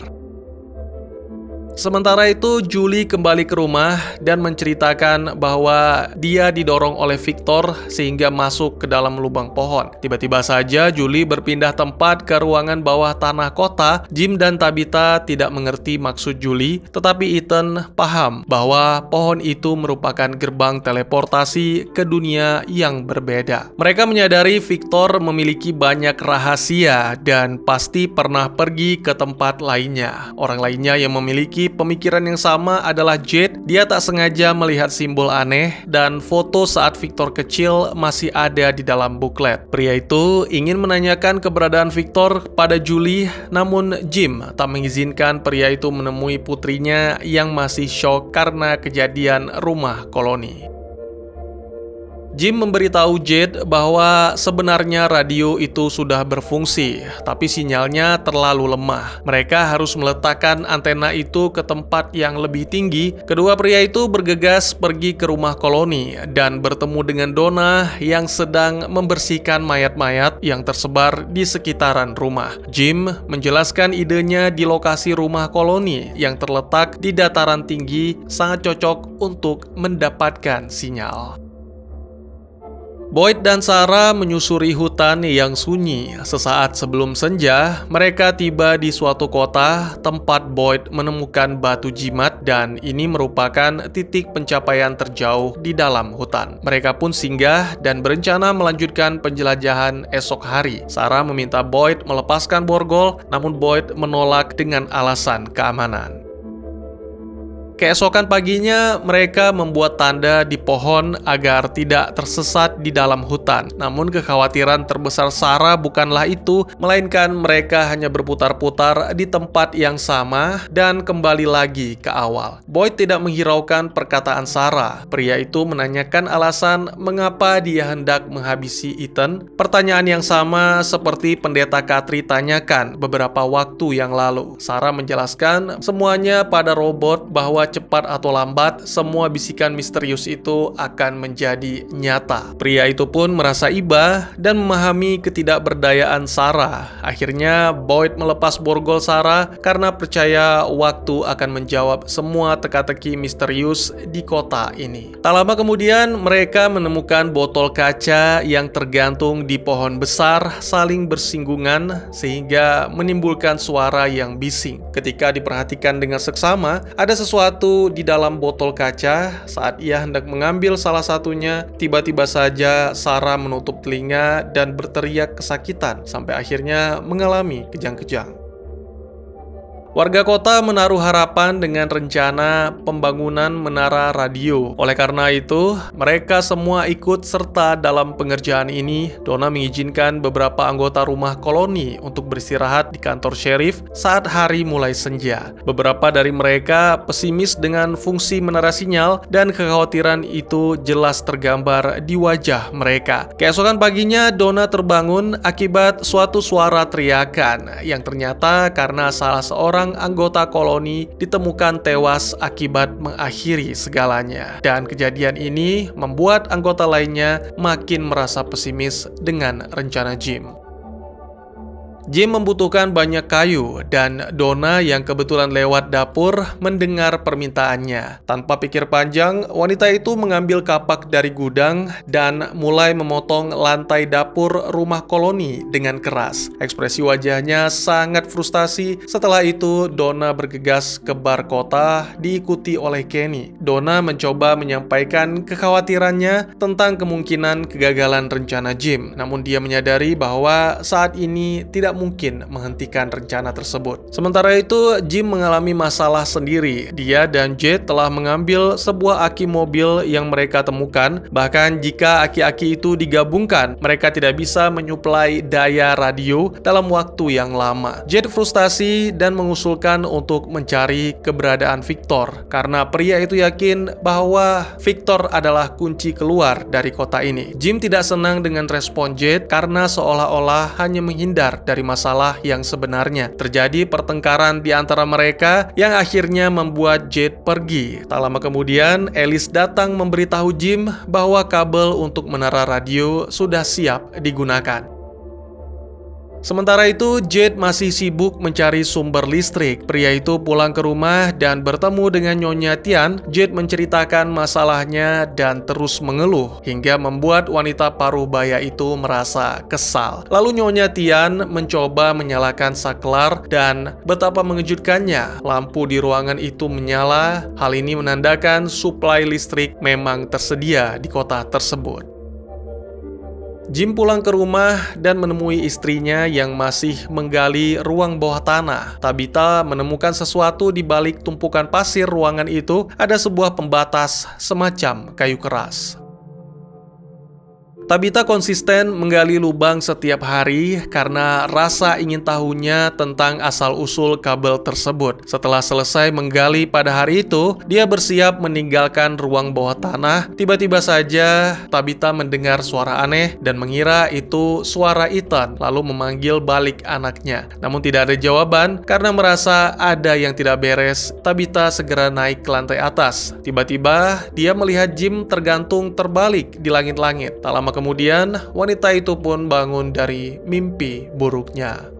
Sementara itu, Julie kembali ke rumah dan menceritakan bahwa dia didorong oleh Victor sehingga masuk ke dalam lubang pohon. Tiba-tiba saja Julie berpindah tempat ke ruangan bawah tanah kota. Jim dan Tabitha tidak mengerti maksud Julie, tetapi Ethan paham bahwa pohon itu merupakan gerbang teleportasi ke dunia yang berbeda. Mereka menyadari Victor memiliki banyak rahasia dan pasti pernah pergi ke tempat lainnya. Orang lainnya yang memiliki pemikiran yang sama adalah Jade. Dia tak sengaja melihat simbol aneh dan foto saat Victor kecil masih ada di dalam buklet. Pria itu ingin menanyakan keberadaan Victor pada Julie, namun Jim tak mengizinkan pria itu menemui putrinya yang masih syok karena kejadian rumah koloni. Jim memberitahu Jade bahwa sebenarnya radio itu sudah berfungsi, tapi sinyalnya terlalu lemah. Mereka harus meletakkan antena itu ke tempat yang lebih tinggi. Kedua pria itu bergegas pergi ke rumah koloni dan bertemu dengan Donna yang sedang membersihkan mayat-mayat yang tersebar di sekitaran rumah. Jim menjelaskan idenya di lokasi rumah koloni yang terletak di dataran tinggi sangat cocok untuk mendapatkan sinyal. Boyd dan Sarah menyusuri hutan yang sunyi. Sesaat sebelum senja, mereka tiba di suatu kota tempat Boyd menemukan batu jimat dan ini merupakan titik pencapaian terjauh di dalam hutan. Mereka pun singgah dan berencana melanjutkan penjelajahan esok hari. Sarah meminta Boyd melepaskan borgol, namun Boyd menolak dengan alasan keamanan. Keesokan paginya, mereka membuat tanda di pohon agar tidak tersesat di dalam hutan. Namun kekhawatiran terbesar Sarah bukanlah itu, melainkan mereka hanya berputar-putar di tempat yang sama dan kembali lagi ke awal. Boyd tidak menghiraukan perkataan Sarah. Pria itu menanyakan alasan mengapa dia hendak menghabisi Ethan. Pertanyaan yang sama seperti pendeta Katri tanyakan beberapa waktu yang lalu. Sarah menjelaskan semuanya pada robot bahwa cepat atau lambat, semua bisikan misterius itu akan menjadi nyata. Pria itu pun merasa iba dan memahami ketidakberdayaan Sarah. Akhirnya, Boyd melepas borgol Sarah karena percaya waktu akan menjawab semua teka-teki misterius di kota ini. Tak lama kemudian, mereka menemukan botol kaca yang tergantung di pohon besar saling bersinggungan sehingga menimbulkan suara yang bising. Ketika diperhatikan dengan seksama, ada sesuatu di dalam botol kaca. Saat ia hendak mengambil salah satunya, tiba-tiba saja Sarah menutup telinga dan berteriak kesakitan sampai akhirnya mengalami kejang-kejang. Warga kota menaruh harapan dengan rencana pembangunan menara radio. Oleh karena itu, mereka semua ikut serta dalam pengerjaan ini. Donna mengizinkan beberapa anggota rumah koloni untuk beristirahat di kantor sheriff saat hari mulai senja. Beberapa dari mereka pesimis dengan fungsi menara sinyal dan kekhawatiran itu jelas tergambar di wajah mereka. Keesokan paginya, Donna terbangun akibat suatu suara teriakan yang ternyata karena salah seorang anggota koloni ditemukan tewas akibat mengakhiri segalanya. Dan kejadian ini membuat anggota lainnya makin merasa pesimis dengan rencana Jim. Jim membutuhkan banyak kayu dan Donna yang kebetulan lewat dapur mendengar permintaannya. Tanpa pikir panjang, wanita itu mengambil kapak dari gudang dan mulai memotong lantai dapur rumah koloni dengan keras. Ekspresi wajahnya sangat frustasi. Setelah itu, Donna bergegas ke bar kota diikuti oleh Kenny. Donna mencoba menyampaikan kekhawatirannya tentang kemungkinan kegagalan rencana Jim. Namun dia menyadari bahwa saat ini tidak mungkin menghentikan rencana tersebut. Sementara itu, Jim mengalami masalah sendiri. Dia dan Jade telah mengambil sebuah aki mobil yang mereka temukan. Bahkan jika aki-aki itu digabungkan, mereka tidak bisa menyuplai daya radio dalam waktu yang lama. Jade frustasi dan mengusulkan untuk mencari keberadaan Victor, karena pria itu yakin bahwa Victor adalah kunci keluar dari kota ini. Jim tidak senang dengan respon Jade karena seolah-olah hanya menghindar dari masalah yang sebenarnya. Terjadi pertengkaran di antara mereka yang akhirnya membuat Jade pergi. Tak lama kemudian, Alice datang memberitahu Jim bahwa kabel untuk menara radio sudah siap digunakan. Sementara itu, Jade masih sibuk mencari sumber listrik. Pria itu pulang ke rumah dan bertemu dengan Nyonya Tian. Jade menceritakan masalahnya dan terus mengeluh, hingga membuat wanita paruh baya itu merasa kesal. Lalu Nyonya Tian mencoba menyalakan saklar dan betapa mengejutkannya, lampu di ruangan itu menyala. Hal ini menandakan suplai listrik memang tersedia di kota tersebut. Jim pulang ke rumah dan menemui istrinya yang masih menggali ruang bawah tanah. Tabitha menemukan sesuatu di balik tumpukan pasir ruangan itu. Ada sebuah pembatas semacam kayu keras. Tabitha konsisten menggali lubang setiap hari karena rasa ingin tahunya tentang asal-usul kabel tersebut. Setelah selesai menggali pada hari itu, dia bersiap meninggalkan ruang bawah tanah. Tiba-tiba saja, Tabitha mendengar suara aneh dan mengira itu suara Ethan, lalu memanggil balik anaknya. Namun tidak ada jawaban. Karena merasa ada yang tidak beres, Tabitha segera naik ke lantai atas. Tiba-tiba, dia melihat Jim tergantung terbalik di langit-langit. Tak lama kemudian, wanita itu pun bangun dari mimpi buruknya.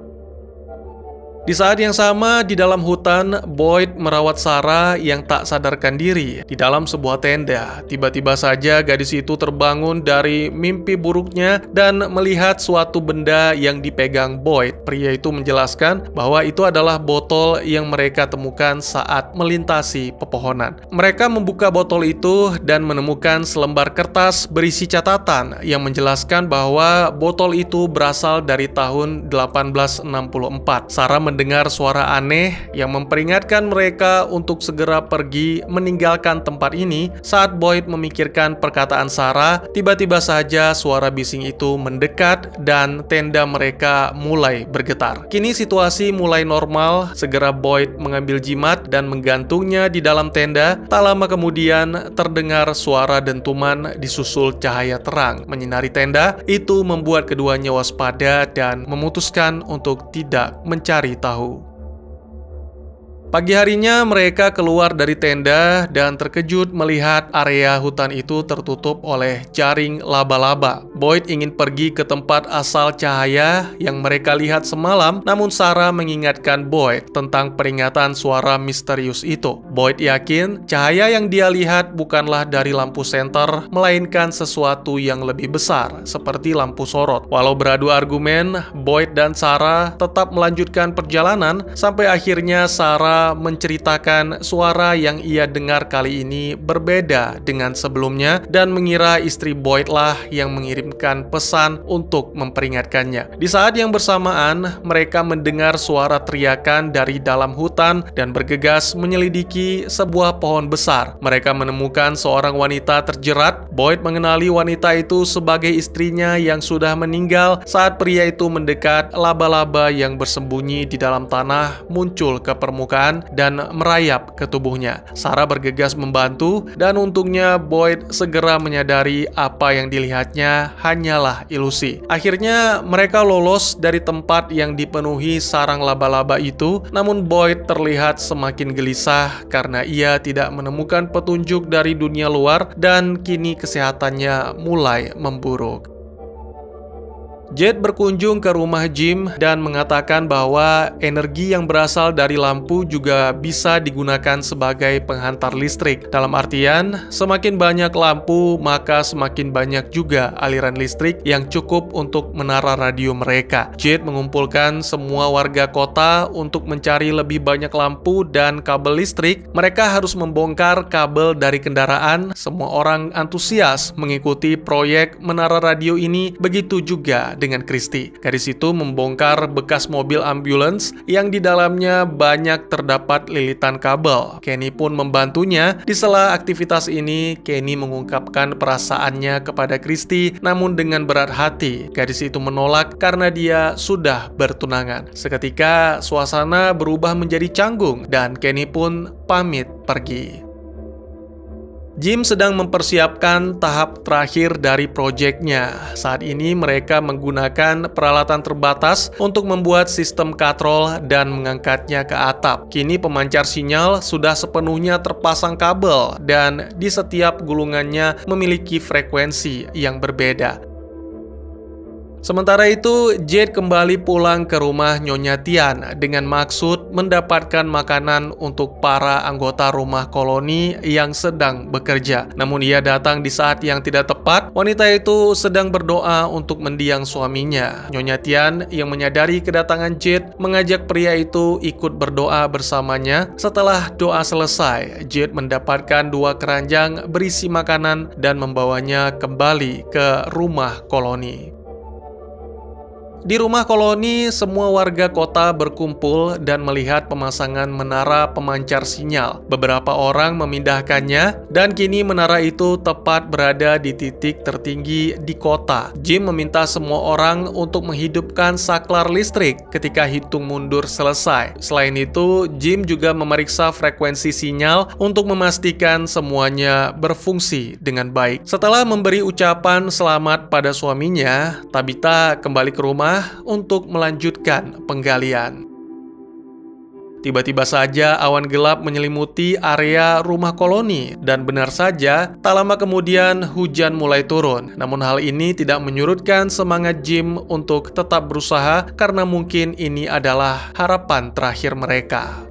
Di saat yang sama, di dalam hutan, Boyd merawat Sarah yang tak sadarkan diri di dalam sebuah tenda. Tiba-tiba saja gadis itu terbangun dari mimpi buruknya dan melihat suatu benda yang dipegang Boyd. Pria itu menjelaskan bahwa itu adalah botol yang mereka temukan saat melintasi pepohonan. Mereka membuka botol itu dan menemukan selembar kertas berisi catatan yang menjelaskan bahwa botol itu berasal dari tahun 1864. Sarah mendengar suara aneh yang memperingatkan mereka untuk segera pergi meninggalkan tempat ini. Saat Boyd memikirkan perkataan Sarah, tiba-tiba saja suara bising itu mendekat dan tenda mereka mulai bergetar. Kini situasi mulai normal. Segera Boyd mengambil jimat dan menggantungnya di dalam tenda. Tak lama kemudian terdengar suara dentuman disusul cahaya terang menyinari tenda. Itu membuat keduanya waspada dan memutuskan untuk tidak mencari tahu. Pagi harinya mereka keluar dari tenda dan terkejut melihat area hutan itu tertutup oleh jaring laba-laba. Boyd ingin pergi ke tempat asal cahaya yang mereka lihat semalam, namun Sarah mengingatkan Boyd tentang peringatan suara misterius itu. Boyd yakin cahaya yang dia lihat bukanlah dari lampu senter, melainkan sesuatu yang lebih besar, seperti lampu sorot. Walau beradu argumen, Boyd dan Sarah tetap melanjutkan perjalanan sampai akhirnya Sarah menceritakan suara yang ia dengar kali ini berbeda dengan sebelumnya dan mengira istri Boyd lah yang mengirimkan pesan untuk memperingatkannya. Di saat yang bersamaan, mereka mendengar suara teriakan dari dalam hutan dan bergegas menyelidiki sebuah pohon besar. Mereka menemukan seorang wanita terjerat. Boyd mengenali wanita itu sebagai istrinya yang sudah meninggal. Saat pria itu mendekat, laba-laba yang bersembunyi di dalam tanah muncul ke permukaan dan merayap ke tubuhnya. Sarah bergegas membantu dan untungnya Boyd segera menyadari apa yang dilihatnya hanyalah ilusi. Akhirnya mereka lolos dari tempat yang dipenuhi sarang laba-laba itu, namun Boyd terlihat semakin gelisah karena ia tidak menemukan petunjuk dari dunia luar dan kini kesehatannya mulai memburuk. Jade berkunjung ke rumah Jim dan mengatakan bahwa energi yang berasal dari lampu juga bisa digunakan sebagai penghantar listrik. Dalam artian, semakin banyak lampu, maka semakin banyak juga aliran listrik yang cukup untuk menara radio mereka. Jade mengumpulkan semua warga kota untuk mencari lebih banyak lampu dan kabel listrik. Mereka harus membongkar kabel dari kendaraan. Semua orang antusias mengikuti proyek menara radio ini, begitu juga dengan Christy. Gadis itu membongkar bekas mobil ambulans yang di dalamnya banyak terdapat lilitan kabel. Kenny pun membantunya. Di sela aktivitas ini, Kenny mengungkapkan perasaannya kepada Christy, namun dengan berat hati. Gadis itu menolak karena dia sudah bertunangan. Seketika, suasana berubah menjadi canggung dan Kenny pun pamit pergi. Jim sedang mempersiapkan tahap terakhir dari proyeknya. Saat ini mereka menggunakan peralatan terbatas untuk membuat sistem katrol dan mengangkatnya ke atap. Kini pemancar sinyal sudah sepenuhnya terpasang kabel dan di setiap gulungannya memiliki frekuensi yang berbeda. Sementara itu, Jade kembali pulang ke rumah Nyonya Tian dengan maksud mendapatkan makanan untuk para anggota rumah koloni yang sedang bekerja. Namun ia datang di saat yang tidak tepat. Wanita itu sedang berdoa untuk mendiang suaminya. Nyonya Tian yang menyadari kedatangan Jade mengajak pria itu ikut berdoa bersamanya. Setelah doa selesai, Jade mendapatkan 2 keranjang berisi makanan dan membawanya kembali ke rumah koloni. Di rumah koloni, semua warga kota berkumpul dan melihat pemasangan menara pemancar sinyal. Beberapa orang memindahkannya, dan kini menara itu tepat berada di titik tertinggi di kota. Jim meminta semua orang untuk menghidupkan saklar listrik ketika hitung mundur selesai. Selain itu, Jim juga memeriksa frekuensi sinyal untuk memastikan semuanya berfungsi dengan baik. Setelah memberi ucapan selamat pada suaminya, Tabitha kembali ke rumah untuk melanjutkan penggalian. Tiba-tiba saja awan gelap menyelimuti area rumah koloni dan benar saja tak lama kemudian hujan mulai turun. Namun hal ini tidak menyurutkan semangat Jim untuk tetap berusaha karena mungkin ini adalah harapan terakhir mereka.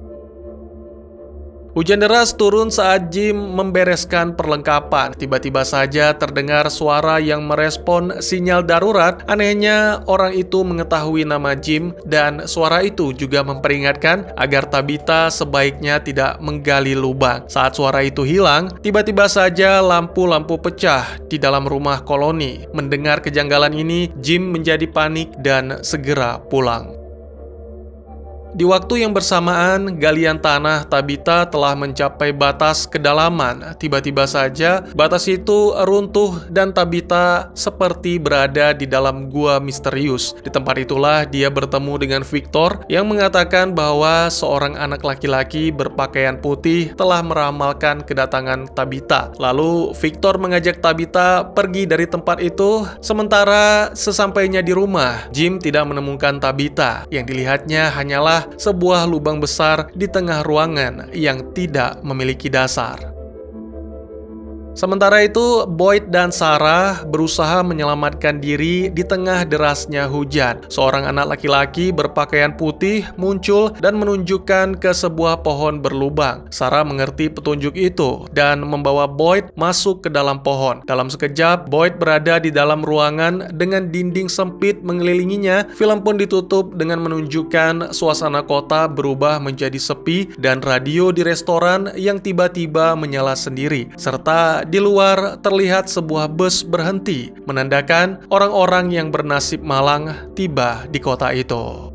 Hujan deras turun saat Jim membereskan perlengkapan. Tiba-tiba saja terdengar suara yang merespon sinyal darurat. Anehnya, orang itu mengetahui nama Jim dan suara itu juga memperingatkan agar Tabitha sebaiknya tidak menggali lubang. Saat suara itu hilang, tiba-tiba saja lampu-lampu pecah di dalam rumah koloni. Mendengar kejanggalan ini, Jim menjadi panik dan segera pulang. Di waktu yang bersamaan, galian tanah Tabitha telah mencapai batas kedalaman. Tiba-tiba saja, batas itu runtuh dan Tabitha seperti berada di dalam gua misterius. Di tempat itulah dia bertemu dengan Victor yang mengatakan bahwa seorang anak laki-laki berpakaian putih telah meramalkan kedatangan Tabitha. Lalu, Victor mengajak Tabitha pergi dari tempat itu. Sementara sesampainya di rumah, Jim tidak menemukan Tabitha. Yang dilihatnya hanyalah sebuah lubang besar di tengah ruangan yang tidak memiliki dasar. Sementara itu, Boyd dan Sarah berusaha menyelamatkan diri di tengah derasnya hujan. Seorang anak laki-laki berpakaian putih muncul dan menunjukkan ke sebuah pohon berlubang. Sarah mengerti petunjuk itu dan membawa Boyd masuk ke dalam pohon. Dalam sekejap, Boyd berada di dalam ruangan dengan dinding sempit mengelilinginya. Film pun ditutup dengan menunjukkan suasana kota berubah menjadi sepi dan radio di restoran yang tiba-tiba menyala sendiri, serta di luar terlihat sebuah bus berhenti, menandakan orang-orang yang bernasib malang tiba di kota itu.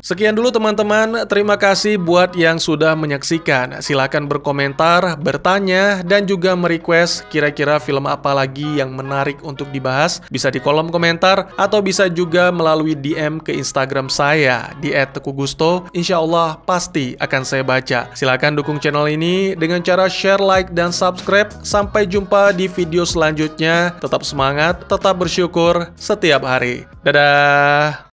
Sekian dulu teman-teman, terima kasih buat yang sudah menyaksikan. Silahkan berkomentar, bertanya, dan juga merequest kira-kira film apa lagi yang menarik untuk dibahas. Bisa di kolom komentar, atau bisa juga melalui DM ke Instagram saya di @tekugusto. Insya Allah pasti akan saya baca. Silahkan dukung channel ini dengan cara share, like, dan subscribe. Sampai jumpa di video selanjutnya. Tetap semangat, tetap bersyukur setiap hari. Dadah!